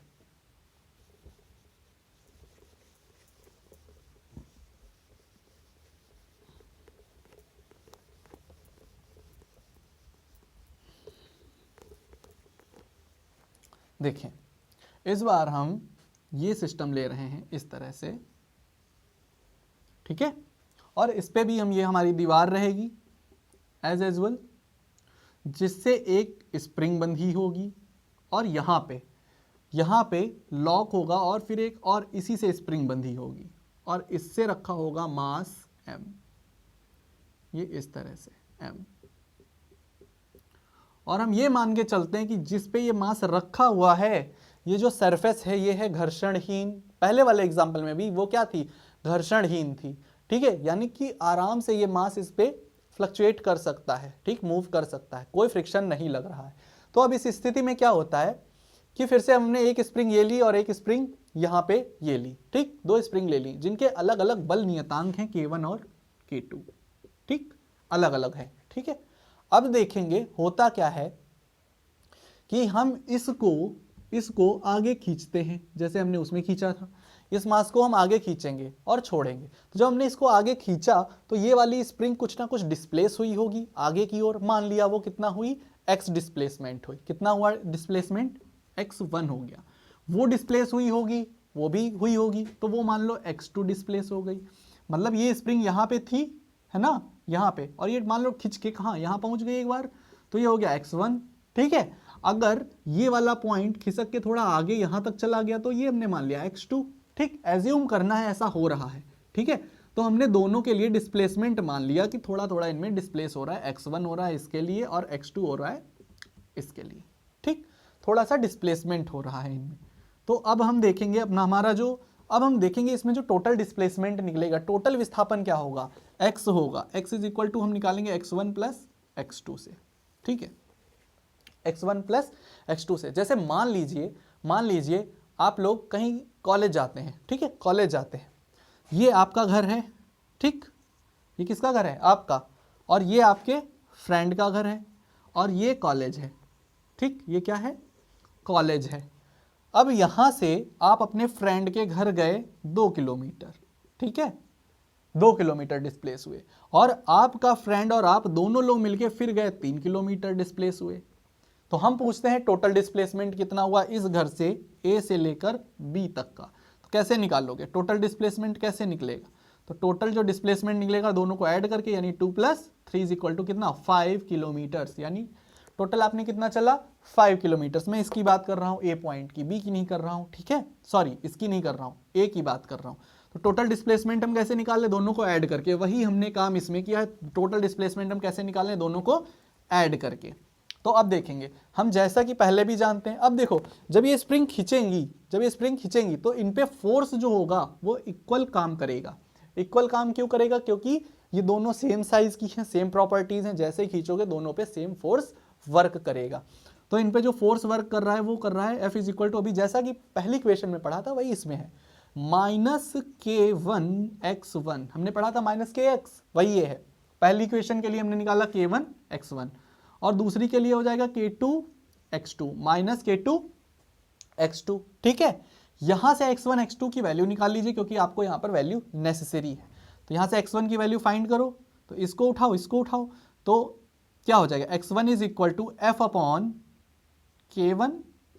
देखें, इस बार हम ये सिस्टम ले रहे हैं इस तरह से, ठीक है, और इस पे भी हम ये हमारी दीवार रहेगी एज यूजुअल, जिससे एक स्प्रिंग बंधी होगी, और यहाँ पे लॉक होगा, और फिर एक और इसी से स्प्रिंग बंधी होगी, और इससे रखा होगा मास m, ये इस तरह से m। और हम ये मान के चलते हैं कि जिस पे ये मास रखा हुआ है, ये जो सरफेस है, ये है घर्षणहीन। पहले वाले एग्जाम्पल में भी वो क्या थी, घर्षणहीन थी, ठीक है, यानी कि आराम से ये मास इस पे फ्लक्चुएट कर सकता है, ठीक, मूव कर सकता है, कोई फ्रिक्शन नहीं लग रहा है। तो अब इस स्थिति में क्या होता है कि फिर से हमने एक स्प्रिंग ये ली और एक स्प्रिंग यहाँ पे ये ली, ठीक, दो स्प्रिंग ले ली जिनके अलग अलग बल नियतांक हैं K1 और K2, ठीक, अलग अलग है, ठीक है। अब देखेंगे होता क्या है कि हम इसको आगे खींचते हैं, जैसे हमने उसमें खींचा था, इस मास को हम आगे खींचेंगे और छोड़ेंगे। तो जब हमने इसको आगे खींचा तो ये वाली स्प्रिंग कुछ ना कुछ डिस्प्लेस हुई होगी आगे की ओर, मान लिया वो कितना हुई, x डिस्प्लेसमेंट हुई, कितना हुआ डिस्प्लेसमेंट, x1 हो गया। वो डिस्प्लेस हुई होगी, वो भी हुई होगी, तो वो मान लो x2 डिस्प्लेस हो गई। मतलब ये स्प्रिंग यहाँ पे थी, है ना, यहाँ पे, और ये मान लो खिंच के कहाँ यहाँ पहुंच गई एक बार, तो ये हो गया x1, ठीक है। अगर ये वाला पॉइंट खिसक के थोड़ा आगे यहाँ तक चला गया तो ये हमने मान लिया x2, ठीक, एज्यूम करना है ऐसा हो रहा है, ठीक है। तो हमने दोनों के लिए डिस्प्लेसमेंट मान लिया कि थोड़ा थोड़ा इनमें डिस्प्लेस हो रहा है, x1 हो रहा है इसके लिए और x2 हो रहा है इसके लिए, ठीक, थोड़ा सा डिस्प्लेसमेंट हो रहा है इनमें। तो अब हम देखेंगे अपना हमारा जो, अब हम देखेंगे इसमें जो टोटल डिस्प्लेसमेंट निकलेगा, टोटल विस्थापन क्या होगा, x होगा, x इज इक्वल टू हम निकालेंगे x1 प्लस x2 से, ठीक है, x1 प्लस x2 से। जैसे मान लीजिए आप लोग कहीं कॉलेज जाते हैं, ठीक है, कॉलेज जाते हैं, ये आपका घर है, ठीक, ये किसका घर है, आपका, और ये आपके फ्रेंड का घर है, और ये कॉलेज है, ठीक, ये क्या है, कॉलेज है। अब यहाँ से आप अपने फ्रेंड के घर गए 2 किलोमीटर, ठीक है, 2 किलोमीटर डिस्प्लेस हुए, और आपका फ्रेंड और आप दोनों लोग मिलके फिर गए 3 किलोमीटर डिस्प्लेस हुए। तो हम पूछते हैं टोटल डिस्प्लेसमेंट कितना हुआ इस घर से A से लेकर B तक का। तो कैसे निकालोगे टोटल डिस्प्लेसमेंट, कैसे निकलेगा, तो टोटल जो डिस्प्लेसमेंट निकलेगा दोनों को ऐड करके, यानी 2 + 3 इज इक्वल टू कितना, 5 किलोमीटर्स, यानी टोटल आपने कितना चला 5 किलोमीटर्स। मैं इसकी बात कर रहा हूँ A पॉइंट की, B की नहीं कर रहा हूँ, ठीक है, सॉरी इसकी नहीं कर रहा हूँ, A की बात कर रहा हूँ। तो टोटल डिस्प्लेसमेंट हम कैसे निकाल ले, दोनों को ऐड करके, वही हमने काम इसमें किया है, टोटल डिस्प्लेसमेंट हम कैसे निकालें, दोनों को ऐड करके। तो अब देखेंगे हम, जैसा कि पहले भी जानते हैं, अब देखो जब ये स्प्रिंग खींचेंगी तो इन पे फोर्स जो होगा वो इक्वल काम करेगा। इक्वल काम क्यों करेगा, क्योंकि ये दोनों सेम साइज की हैं, सेम प्रॉपर्टीज हैं, जैसे खींचोगे दोनों पे सेम फोर्स वर्क करेगा। तो इन पे जो फोर्स वर्क कर रहा है वो कर रहा है F इज इक्वल टू, अभी जैसा कि पहली इक्वेशन में पढ़ा था वही इसमें है, -K1 x1, हमने पढ़ा था -Kx, वही ये है। पहली इक्वेशन के लिए हमने निकाला K1 x1 और दूसरी के लिए हो जाएगा K2 x2 -K2 x2, ठीक है। यहां से x1 x2 की वैल्यू निकाल लीजिए क्योंकि आपको यहां पर वैल्यू नेसेसरी है। तो यहां से x1 की वैल्यू फाइंड करो, तो इसको उठाओ, तो क्या हो जाएगा, x1 is equal to f/K1,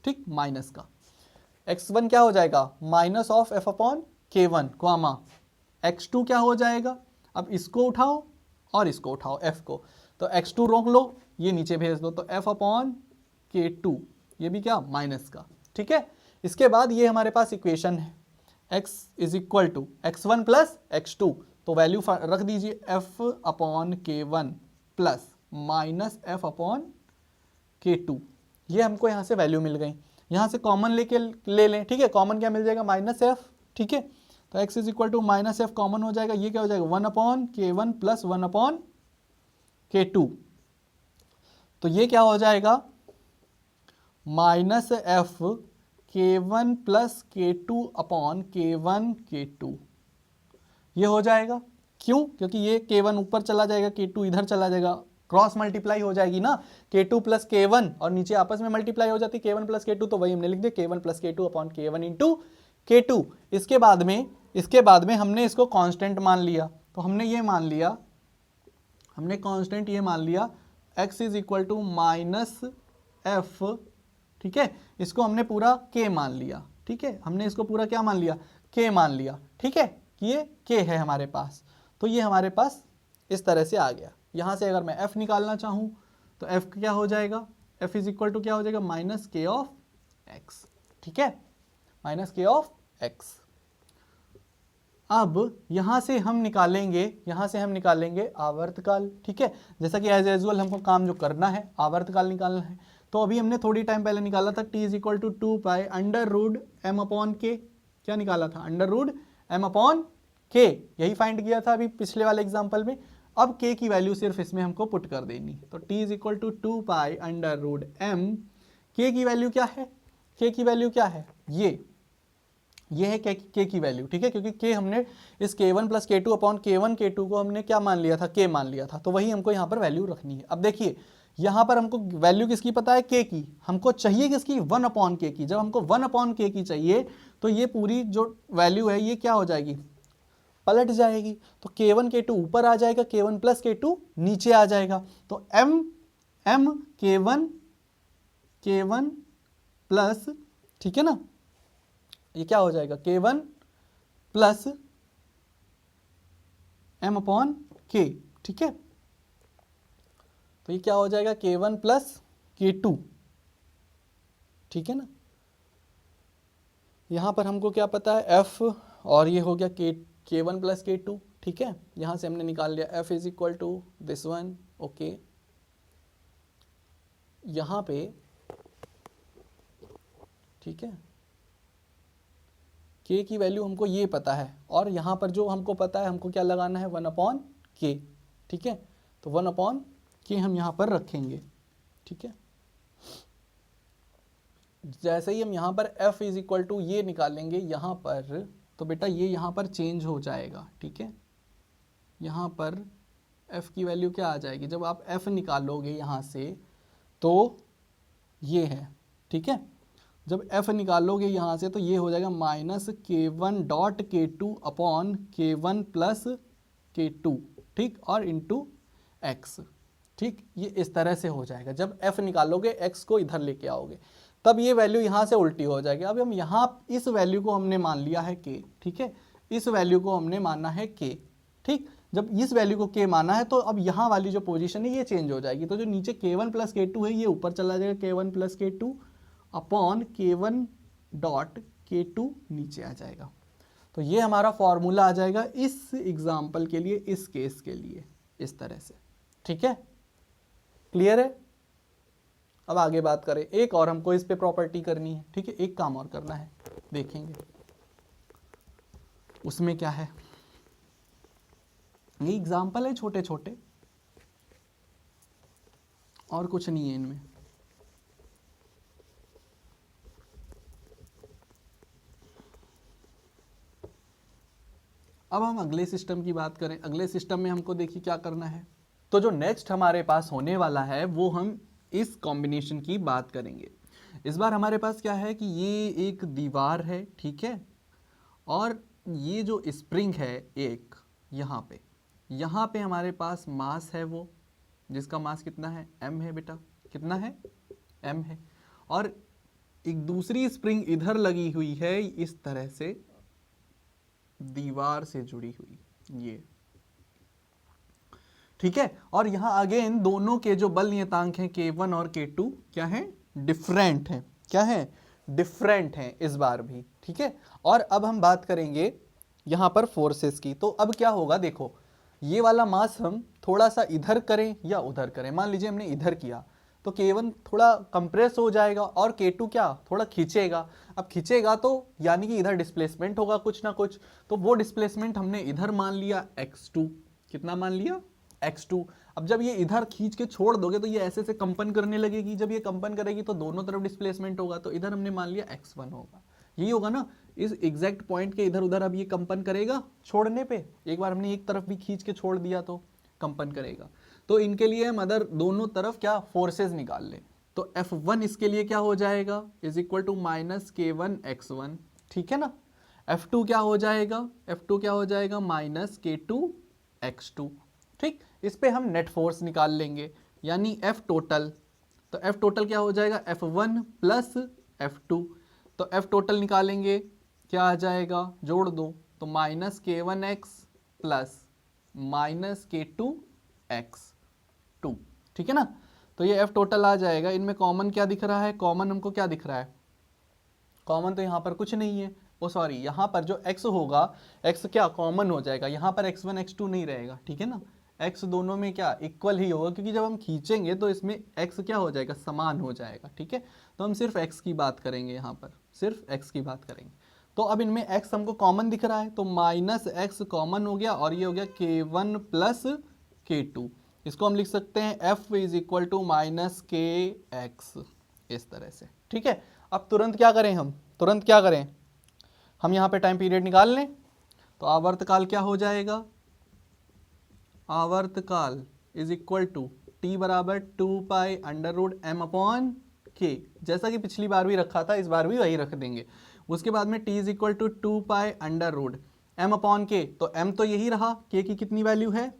ठीक, माइनस का x1 क्या हो जाएगा, minus of f/K1 comma x2 क्या हो जाएगा, अब इसको उठाओ और इसको उठाओ f को, तो x2 रोक लो, ये नीचे भेज दो, तो f/K2 ये भी क्या, माइनस का, ठीक है। इसके बाद ये हमारे पास इक्वेशन है x is equal to x1 plus x2, तो वैल्यू रख दीजिए f/K1 प्लस माइनस f/K2, ये हमको यहाँ से वैल्यू मिल गई। यहाँ से कॉमन ले लें, ठीक है, कॉमन क्या मिल जाएगा, -f, ठीक है। तो x is equal to -f common हो जाएगा, ये क्या हो जाएगा 1/K1 प्लस 1/K2, तो ये क्या हो जाएगा -f K1 plus K2/K1 K2, ये हो जाएगा। क्यों, क्योंकि ये K1 ऊपर चला जाएगा, K2 इधर चला जाएगा, क्रॉस मल्टीप्लाई हो जाएगी ना, K2 प्लस K1 और नीचे आपस में मल्टीप्लाई हो जाती K1 प्लस K2, तो वही हमने लिख दिया K1 plus K2/K1 into K2। इसके बाद में हमने इसको कांस्टेंट मान लिया, तो हमने कांस्टेंट ये मान लिया x is equal to -f, ठीक है, इसको हमने पूरा k मान लिया, ठीक है, हमने इसको पूरा क्या मान लिया, k मान लिया, ठीक है, ये k है हमारे पास, तो ये हमारे पास इस तरह से आ गया। यहाँ से अगर मैं f निकालना चाहूँ तो f क्या हो जाएगा, f इज इक्वल टू क्या हो जाएगा, -k(x), ठीक है, -k(x). अब यहाँ से हम निकालेंगे आवर्तकाल, ठीक है, जैसा कि एज यूजुअल हमको काम जो करना है आवर्तकाल निकालना है। तो अभी हमने थोड़ी टाइम पहले निकाला था t is equal to 2π √m/k, क्या निकाला था, √m/k, यही फाइंड किया था अभी पिछले वाले एग्जाम्पल में। अब k की वैल्यू सिर्फ इसमें हमको पुट कर देनी, तो t is equal to 2π √m, k की वैल्यू क्या है, ये ये है के की वैल्यू, ठीक है, क्योंकि के हमने इस k1 plus k2 upon k1 k2 को हमने क्या मान लिया था, के मान लिया था, तो वही हमको यहाँ पर वैल्यू रखनी है। अब देखिए यहाँ पर हमको वैल्यू किसकी पता है, के की, हमको चाहिए किसकी, 1 अपॉन के की। जब हमको 1 अपॉन के की चाहिए तो ये पूरी जो वैल्यू है ये क्या हो जाएगी, पलट जाएगी। तो k1 k2 ऊपर आ जाएगा, k1 प्लस k2 नीचे आ जाएगा। तो m k1 प्लस, ठीक है ना, ये क्या हो जाएगा, k1 plus m upon k, ठीक है। तो ये क्या हो जाएगा, k1 प्लस k2, ठीक है ना। यहां पर हमको क्या पता है, f, और ये हो गया k1 प्लस k2, ठीक है। यहां से हमने निकाल लिया f is equal to this one, okay. यहां पे, ठीक है, k की वैल्यू हमको ये पता है, और यहां पर जो हमको पता है हमको क्या लगाना है, 1 अपॉन k, ठीक है। तो 1 अपॉन k हम यहां पर रखेंगे, ठीक है। जैसे ही हम यहाँ पर f इज इक्वल टू ये निकालेंगे यहाँ पर, तो बेटा ये यहाँ पर चेंज हो जाएगा, ठीक है। यहाँ पर f की वैल्यू क्या आ जाएगी, जब आप f निकालोगे यहाँ से तो ये है, ठीक है। जब f निकालोगे यहाँ से तो ये हो जाएगा minus k1 dot k2 upon k1 plus k2, ठीक, और इंटू x, ठीक। ये इस तरह से हो जाएगा। जब f निकालोगे x को इधर लेके आओगे तब ये वैल्यू यहाँ से उल्टी हो जाएगी। अब हम यहाँ इस वैल्यू को हमने मान लिया है k, ठीक है, इस वैल्यू को हमने माना है k, ठीक। जब इस वैल्यू को k माना है तो अब यहाँ वाली जो पोजीशन है ये चेंज हो जाएगी। तो जो नीचे k1 प्लस k2 है ये ऊपर चला जाएगा, k1 plus k2 upon k1 dot k2 नीचे आ जाएगा। तो ये हमारा फॉर्मूला आ जाएगा इस एग्जाम्पल के लिए, इस केस के लिए, इस तरह से, ठीक है। क्लियर है। अब आगे बात करें, एक और हमको इस पे प्रॉपर्टी करनी है, ठीक है, एक काम और करना है, देखेंगे उसमें क्या है। ये एग्जाम्पल है छोटे छोटे, और कुछ नहीं है इनमें। अब हम अगले सिस्टम की बात करें। अगले सिस्टम में हमको देखिए क्या करना है। तो जो नेक्स्ट हमारे पास होने वाला है वो हम इस कॉम्बिनेशन की बात करेंगे। इस बार हमारे पास क्या है कि ये एक दीवार है, ठीक है, और ये जो स्प्रिंग है एक यहाँ पे हमारे पास मास है वो, जिसका मास कितना है, m है बेटा, कितना है, m है। और एक दूसरी स्प्रिंग इधर लगी हुई है इस तरह से दीवार से जुड़ी हुई, ये, ठीक है। और यहां अगेन दोनों के जो बल नियतांक हैं k1 और k2 क्या है, डिफरेंट है, क्या है, डिफरेंट है इस बार भी, ठीक है। और अब हम बात करेंगे यहां पर फोर्सेस की। तो अब क्या होगा, देखो ये वाला मास हम थोड़ा सा इधर करें या उधर करें, मान लीजिए हमने इधर किया तो k1 थोड़ा कंप्रेस हो जाएगा और k2 क्या, थोड़ा खींचेगा। अब खींचेगा तो यानी कि इधर डिस्प्लेसमेंट होगा कुछ ना कुछ, तो वो डिस्प्लेसमेंट हमने इधर मान लिया x2, कितना मान लिया, x2। अब जब ये इधर खींच के छोड़ दोगे तो ये ऐसे से कंपन करने लगेगी, जब ये कंपन करेगी तो दोनों तरफ डिस्प्लेसमेंट होगा, तो इधर हमने मान लिया x1 होगा, यही होगा ना। इस एग्जैक्ट पॉइंट के इधर उधर अब ये कंपन करेगा छोड़ने पे, एक बार हमने एक तरफ भी खींच के छोड़ दिया तो कंपन करेगा। तो इनके लिए हम अदर दोनों तरफ क्या फोर्सेस निकाल लें, तो F1 इसके लिए क्या हो जाएगा, is equal to minus k1 x1, ठीक है ना। F2 क्या हो जाएगा, F2 क्या हो जाएगा, माइनस k2 x2, ठीक। इस पे हम नेट फोर्स निकाल लेंगे, यानी F टोटल, तो F टोटल क्या हो जाएगा, F1 प्लस F2, तो F टोटल निकालेंगे क्या आ जाएगा, जोड़ दो, तो minus k1x plus minus k2x2, ठीक है ना। तो ये F टोटल आ जाएगा। इनमें कॉमन क्या दिख रहा है, कॉमन हमको क्या दिख रहा है, कॉमन तो यहाँ पर कुछ नहीं है, ओ सॉरी, यहाँ पर जो x होगा, x क्या कॉमन हो जाएगा, यहाँ पर x1 x2 नहीं रहेगा, ठीक है ना। x दोनों में क्या इक्वल ही होगा, क्योंकि जब हम खींचेंगे तो इसमें x क्या हो जाएगा, समान हो जाएगा, ठीक है। तो हम सिर्फ x की बात करेंगे, यहाँ पर सिर्फ x की बात करेंगे। तो अब इनमें x हमको कॉमन दिख रहा है, तो माइनस x कॉमन हो गया और ये हो गया k1 प्लस k2। इसको हम लिख सकते हैं f is equal to minus kx, इस तरह से, ठीक है। अब तुरंत क्या करें हम, तुरंत क्या करें, हम यहाँ पे टाइम पीरियड निकाल लें तो आवर्तकाल क्या हो जाएगा, आवर्तकाल इज इक्वल टू टी बराबर 2π√m/k, जैसा कि पिछली बार भी रखा था इस बार भी वही रख देंगे। उसके बाद में t is equal to 2π√m/k, तो m तो यही रहा, k की कितनी वैल्यू है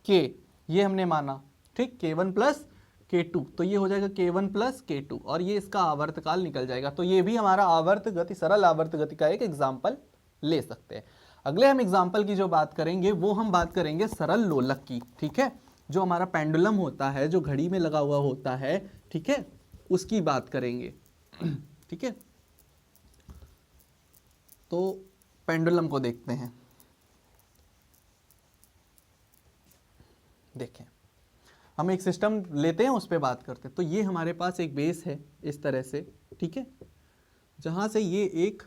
k, ये हमने माना, ठीक, k1 प्लस k2, तो ये हो जाएगा k1 प्लस k2 और ये इसका आवर्तकाल निकल जाएगा। तो ये भी हमारा आवर्त गति, सरल आवर्त गति का एक एग्जाम्पल ले सकते हैं। अगले हम एग्जाम्पल की जो बात करेंगे वो हम बात करेंगे सरल लोलक की, ठीक है, जो हमारा पेंडुलम होता है, जो घड़ी में लगा हुआ होता है, ठीक है, उसकी बात करेंगे, ठीक है। तो पेंडुलम को देखते हैं, देखें, हम एक सिस्टम लेते हैं उस पर बात करते हैं। तो ये हमारे पास एक बेस है इस तरह से, ठीक है, जहां से ये एक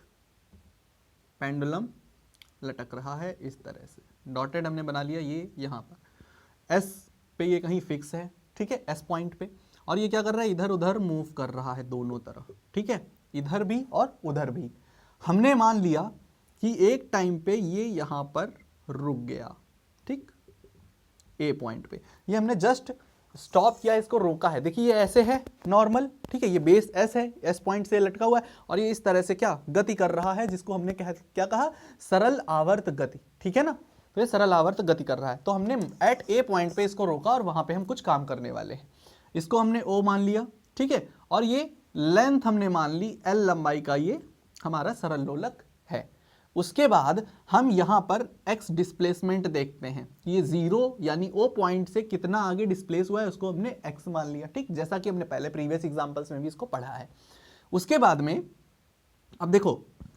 पेंडुलम लटक रहा है इस तरह से, डॉटेड हमने बना लिया, ये यहाँ पर एस पे ये कहीं फिक्स है, ठीक है, एस पॉइंट पे, और ये क्या कर रहा है, इधर उधर मूव कर रहा है दोनों तरफ, ठीक है, इधर भी और उधर भी। हमने मान लिया कि एक टाइम पे ये यहाँ पर रुक गया, ठीक, ए पॉइंट पे, ये हमने जस्ट स्टॉप किया, इसको रोका है। देखिए ये ऐसे है नॉर्मल, ठीक है, ये बेस एस है, एस पॉइंट से लटका हुआ है और ये इस तरह से क्या गति कर रहा है, जिसको हमने क्या कहा, सरल आवर्त गति, ठीक है ना। तो ये सरल आवर्त गति कर रहा है। तो हमने एट ए पॉइंट पे इसको रोका और वहां पे हम कुछ काम करने वाले हैं। इसको हमने ओ मान लिया, ठीक है, और ये लेंथ हमने मान ली एल लंबाई का, ये हमारा सरल लोलक है। उसके बाद हम यहाँ पर x डिस्प्लेसमेंट देखते हैं, ये 0 यानी O पॉइंट से कितना आगे डिस्प्लेस हुआ है उसको हमने x मान लिया, ठीक, जैसा कि हमने पहले प्रीवियस एग्जांपल्स में भी इसको पढ़ा है। उसके बाद में अब देखो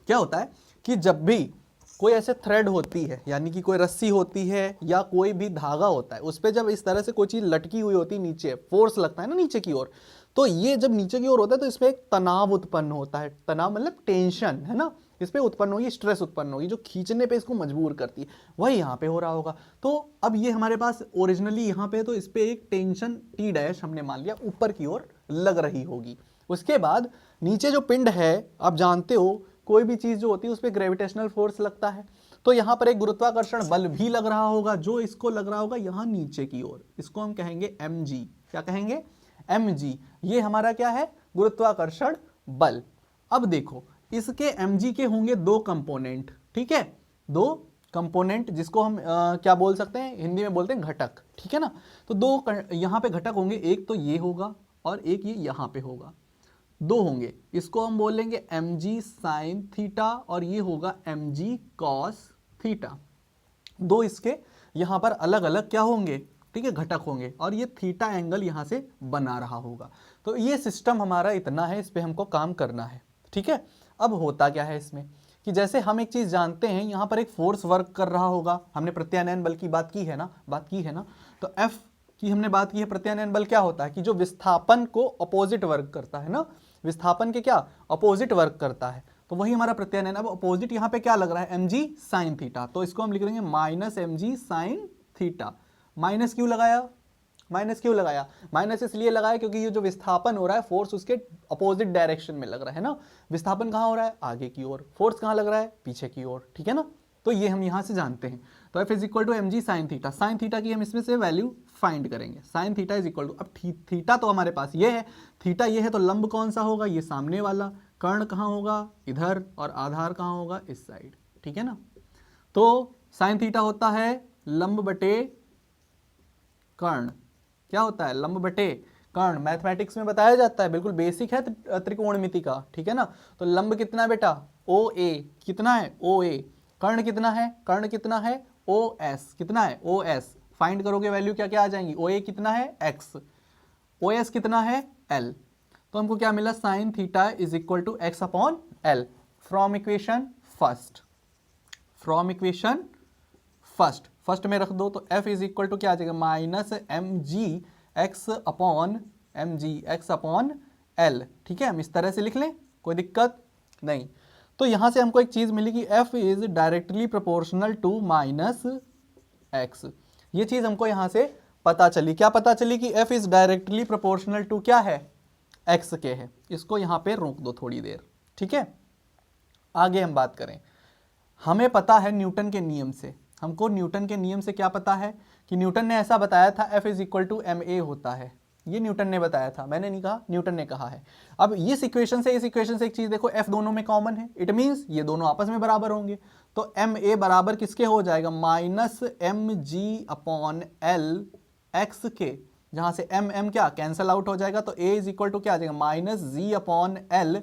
क्या होता है कि जब भी कोई ऐसे थ्रेड होती है, यानी कि कोई रस्सी होती है या कोई भी धागा होता है, उस पर जब इस तरह से कोई चीज़ लटकी हुई होती है, नीचे फोर्स लगता है ना नीचे की ओर, तो ये जब नीचे की ओर होता है तो इसमें एक तनाव उत्पन्न होता है, तनाव मतलब टेंशन, है ना, इस पे उत्पन्न होगी, स्ट्रेस उत्पन्न होगी, जो खींचने पे इसको मजबूर करती है, वही यहाँ पे हो रहा होगा। तो अब ये हमारे पास ओरिजिनली यहाँ पे, तो इस पे एक टेंशन टी डैश हमने मान लिया ऊपर की ओर लग रही होगी। उसके बाद नीचे जो पिंड है, आप जानते हो कोई भी चीज़ जो होती है उस पर ग्रेविटेशनल फोर्स लगता है, तो यहाँ पर एक गुरुत्वाकर्षण बल भी लग रहा होगा, जो इसको लग रहा होगा यहाँ नीचे की ओर, इसको हम कहेंगे mg, क्या कहेंगे, mg, ये हमारा क्या है, गुरुत्वाकर्षण बल। अब देखो इसके mg के होंगे दो कंपोनेंट, ठीक है, दो कंपोनेंट, जिसको हम क्या बोल सकते हैं, हिंदी में बोलते हैं घटक, ठीक है ना। तो दो यहाँ पे घटक होंगे, एक तो ये होगा और एक ये यहाँ पे होगा, दो होंगे, इसको हम बोलेंगे mg sin थीटा और ये होगा mg cos थीटा। दो इसके यहाँ पर अलग अलग क्या होंगे, ठीक है, घटक होंगे और ये थीटा एंगल यहाँ से बना रहा होगा। तो ये सिस्टम हमारा इतना है, इस पे हमको काम करना है, ठीक है। अब होता क्या है इसमें कि जैसे हम एक चीज़ जानते हैं, यहाँ पर एक फोर्स वर्क कर रहा होगा, हमने प्रत्यानयन बल की बात की है ना, तो F की हमने बात की है। प्रत्यानयन बल क्या होता है कि जो विस्थापन को अपोजिट वर्क करता है ना, विस्थापन के क्या अपोजिट वर्क करता है, तो वही हमारा प्रत्यानयन। अब अपोजिट यहाँ पे क्या लग रहा है, mg साइन थीटा, तो इसको हम लिख देंगे minus mg sine theta. Minus क्यों लगाया, माइनस इसलिए लगाया क्योंकि ये जो विस्थापन हो रहा है, फोर्स उसके अपोजिट डायरेक्शन में लग रहा है ना। विस्थापन कहाँ हो रहा है, आगे की ओर, फोर्स कहाँ लग रहा है, पीछे की ओर, ठीक है ना। तो ये हम यहाँ से जानते हैं। तो F is equal to mg sine theta, sine theta की हम इसमें से वैल्यू फाइंड करेंगे। Sine theta is equal to, अब थीटा तो हमारे पास ये है, थीटा ये है, तो लंब कौन सा होगा, ये सामने वाला, कर्ण कहाँ होगा, इधर, और आधार कहाँ होगा, इस साइड, ठीक है ना। तो साइन थीटा होता है लंब बटे कर्ण, क्या होता है, लंब बटे कर्ण, मैथमेटिक्स में बताया जाता है, बिल्कुल बेसिक है त्रिकोणमिति का, ठीक है ना। तो लंब कितना है बेटा, OA कितना है, OA, कर्ण कितना है, OS कितना है, OS, फाइंड करोगे वैल्यू क्या क्या आ जाएंगी, OA कितना है x, OS कितना है L, तो हमको क्या मिला, sine theta is equal to x upon L from equation first में रख दो, तो F इज इक्वल टू क्या आ जाएगा, minus mg x upon L, ठीक है। हम इस तरह से लिख लें, कोई दिक्कत नहीं। तो यहां से हमको एक चीज मिली कि F is directly proportional to minus x, ये चीज हमको यहां से पता चली। क्या पता चली कि F is directly proportional to क्या है, x के है। इसको यहां पे रोक दो थोड़ी देर, ठीक है। आगे हम बात करें, हमें पता है न्यूटन के नियम से, हमको न्यूटन के नियम से क्या पता है कि न्यूटन ने ऐसा बताया था F is equal to ma होता है। ये न्यूटन ने बताया था, मैंने नहीं कहा, न्यूटन ने कहा है। अब इस इक्वेशन से एक चीज देखो, F दोनों में कॉमन है, इट मींस ये दोनों आपस में बराबर होंगे। तो ma बराबर किसके हो जाएगा, minus mg upon l x के, जहां से m क्या कैंसल आउट हो जाएगा, तो a इज इक्वल टू क्या आ जाएगा, minus g upon l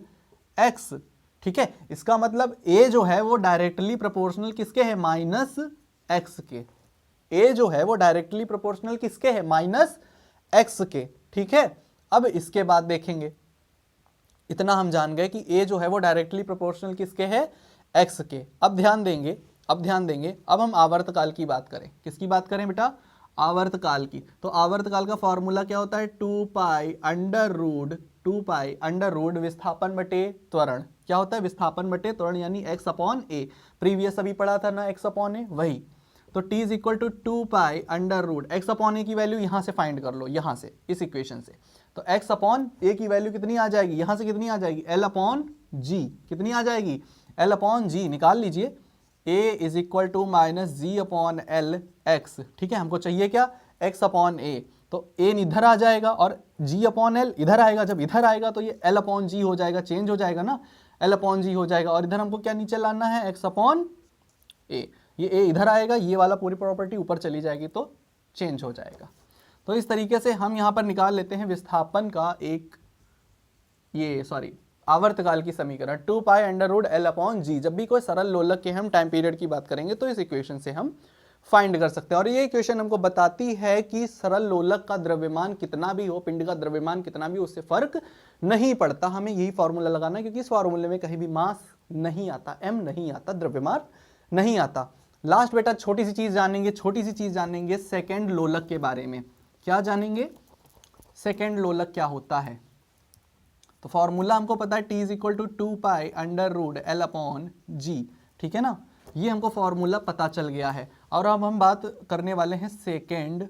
x। ठीक है, इसका मतलब a जो है वो डायरेक्टली प्रोपोर्शनल किसके है, माइनस x के। a जो है वो डायरेक्टली प्रोपोर्शनल किसके है, माइनस x के। ठीक है, अब इसके बाद देखेंगे, इतना हम जान गए कि a जो है वो डायरेक्टली प्रोपोर्शनल किसके है, x के। अब ध्यान देंगे, अब हम आवर्तकाल की बात करें। किसकी बात करें बेटा, आवर्तकाल की। तो आवर्तकाल का फॉर्मूला क्या होता है, 2 पाई अंडर रूट विस्थापन बटे त्वरण। क्या होता है, विस्थापन बटे त्वरण, यानी x अपॉन a। प्रीवियस अभी पढ़ा था ना, x अपॉन a, वही। तो t is equal to 2 pi under root x upon a की वैल्यू यहां से फाइंड कर लो, यहां से, इस इक्वेशन से। तो x अपॉन a की वैल्यू कितनी आ जाएगी, यहां से कितनी आ जाएगी, l अपॉन g। कितनी आ जाएगी, l अपॉन g, निकाल लीजिए। a is equal to minus g upon l x. ठीक है, हमको चाहिए क्या, x अपॉन a। तो a इधर आ जाएगा और g अपॉन l इधर आएगा। जब इधर आएगा तो ये l अपॉन g हो जाएगा, चेंज हो जाएगा ना, l अपॉन g हो जाएगा। और इधर हमको क्या नीचे लाना है, x अपॉन a। ये a इधर आएगा, ये वाला पूरी प्रॉपर्टी ऊपर चली जाएगी तो चेंज हो जाएगा। तो इस तरीके से हम यहाँ पर निकाल लेते हैं विस्थापन का एक, आवर्तकाल की समीकरण 2 pi under root l upon g. जब भी कोई सरल लोलक के हम टाइम पीरियड की बात करेंगे तो इस इक्वेशन से हम फाइंड कर सकते हैं। और ये इक्वेशन हमको बताती है कि सरल लोलक का द्रव्यमान कितना भी हो, पिंड का द्रव्यमान कितना भी, उससे फर्क नहीं पड़ता। हमें यही फॉर्मूला लगाना है, क्योंकि इस फॉर्मूले में कहीं भी मास नहीं आता, m नहीं आता, द्रव्यमान नहीं आता। लास्ट बेटा छोटी सी चीज जानेंगे सेकेंड लोलक के बारे में। क्या जानेंगे, सेकेंड लोलक क्या होता है। तो फॉर्मूला हमको पता है, t is equal to 2 pi under root l upon g. ठीक है ना, ये हमको फॉर्मूला पता चल गया है। और अब हम बात करने वाले हैं सेकेंड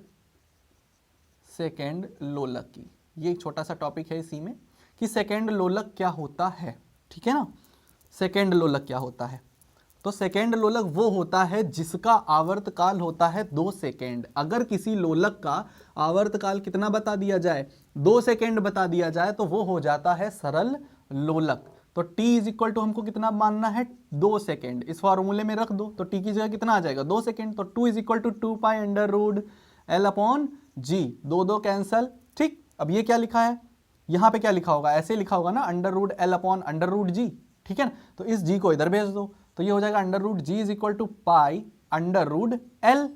लोलक की। ये एक छोटा सा टॉपिक है इसी में कि सेकेंड लोलक क्या होता है। ठीक है ना, सेकेंड लोलक क्या होता है। तो सेकेंड लोलक वो होता है जिसका आवर्तकाल होता है 2 सेकेंड। अगर किसी लोलक का आवर्तकाल कितना बता दिया जाए, 2 सेकेंड बता दिया जाए, तो वो हो जाता है सरल लोलक। तो t इज इक्वल टू हमको कितना मानना है, 2 सेकेंड। इस फॉर्मूले में रख दो तो t की जगह कितना आ जाएगा, 2 सेकेंड। तो 2 is equal to 2 pi under root l upon g, 2 cancel. ठीक, अब ये क्या लिखा है, यहाँ पे क्या लिखा होगा, ऐसे लिखा होगा ना, under root l upon under root g. ठीक है ना, तो इस जी को इधर भेज दो, तो ये हो जाएगा under root g is equal to pi under root l,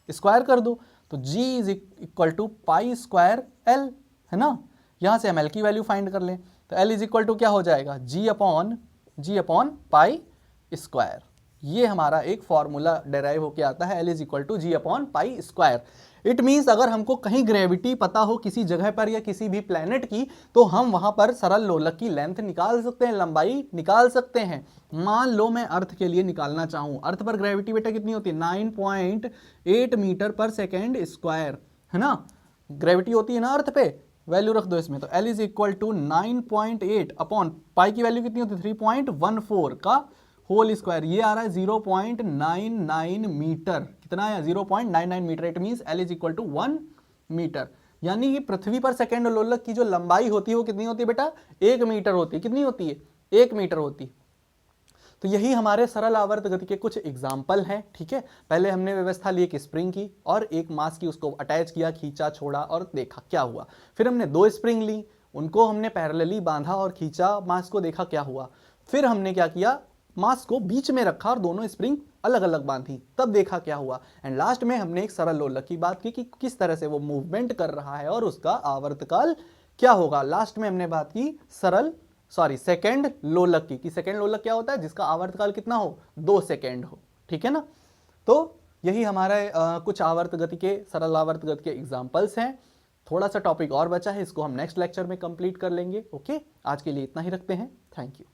square कर दो, तो g is equal to pi square l, है ना। यहां से हम एल की वैल्यू फाइंड कर लें, तो एल इज इक्वल टू क्या हो जाएगा, जी अपॉन पाई स्क्वायर। ये हमारा एक फॉर्मूला डेराइव होके आता है, l is equal to g upon pi square. It means अगर हमको कहीं ग्रेविटी पता हो किसी जगह पर या किसी भी प्लेनेट की, तो हम वहां पर सरल लोलक की लेंथ निकाल सकते हैं, लंबाई निकाल सकते हैं। मान लो मैं अर्थ के लिए निकालना चाहूं, अर्थ पर ग्रेविटी बेटा कितनी होती है, 9.8 मीटर पर सेकेंड स्क्वायर, है ना, ग्रेविटी होती है ना अर्थ पे। वैल्यू रख दो इसमें, तो l is equal to 9.8 upon pi की वैल्यू कितनी होती है, 3.14 का होल स्क्वायर। ये आ रहा है 0.99 मीटर। कितना आया, 0.99 metre. It means l is equal to 1 metre. यानी कि पृथ्वी पर सेकेंड लोलक की जो लंबाई होती है वो कितनी होती है बेटा, 1 मीटर होती है। कितनी होती है, 1 मीटर होती है। तो यही हमारे सरल आवर्त गति के कुछ एग्जाम्पल हैं। ठीक है, पहले हमने व्यवस्था ली एक स्प्रिंग की और एक मास की, उसको अटैच किया, खींचा, छोड़ा और देखा क्या हुआ। फिर हमने 2 स्प्रिंग ली, उनको हमने पैरेलली बांधा और खींचा मास को, देखा क्या हुआ। फिर हमने क्या किया, मास को बीच में रखा और दोनों स्प्रिंग अलग अलग बांधी, तब देखा क्या हुआ। एंड लास्ट में हमने एक सरल लोलक की बात की कि किस तरह से वो मूवमेंट कर रहा है और उसका आवर्तकाल क्या होगा। लास्ट में हमने बात की सेकेंड लोलक की, कि सेकेंड लोलक क्या होता है, जिसका आवर्तकाल कितना हो, 2 सेकेंड हो। ठीक है ना, तो यही हमारे कुछ आवर्त गति के, सरल आवर्त गति के एग्जाम्पल्स हैं। थोड़ा सा टॉपिक और बचा है, इसको हम नेक्स्ट लेक्चर में कंप्लीट कर लेंगे। ओके, आज के लिए इतना ही रखते हैं। Thank you.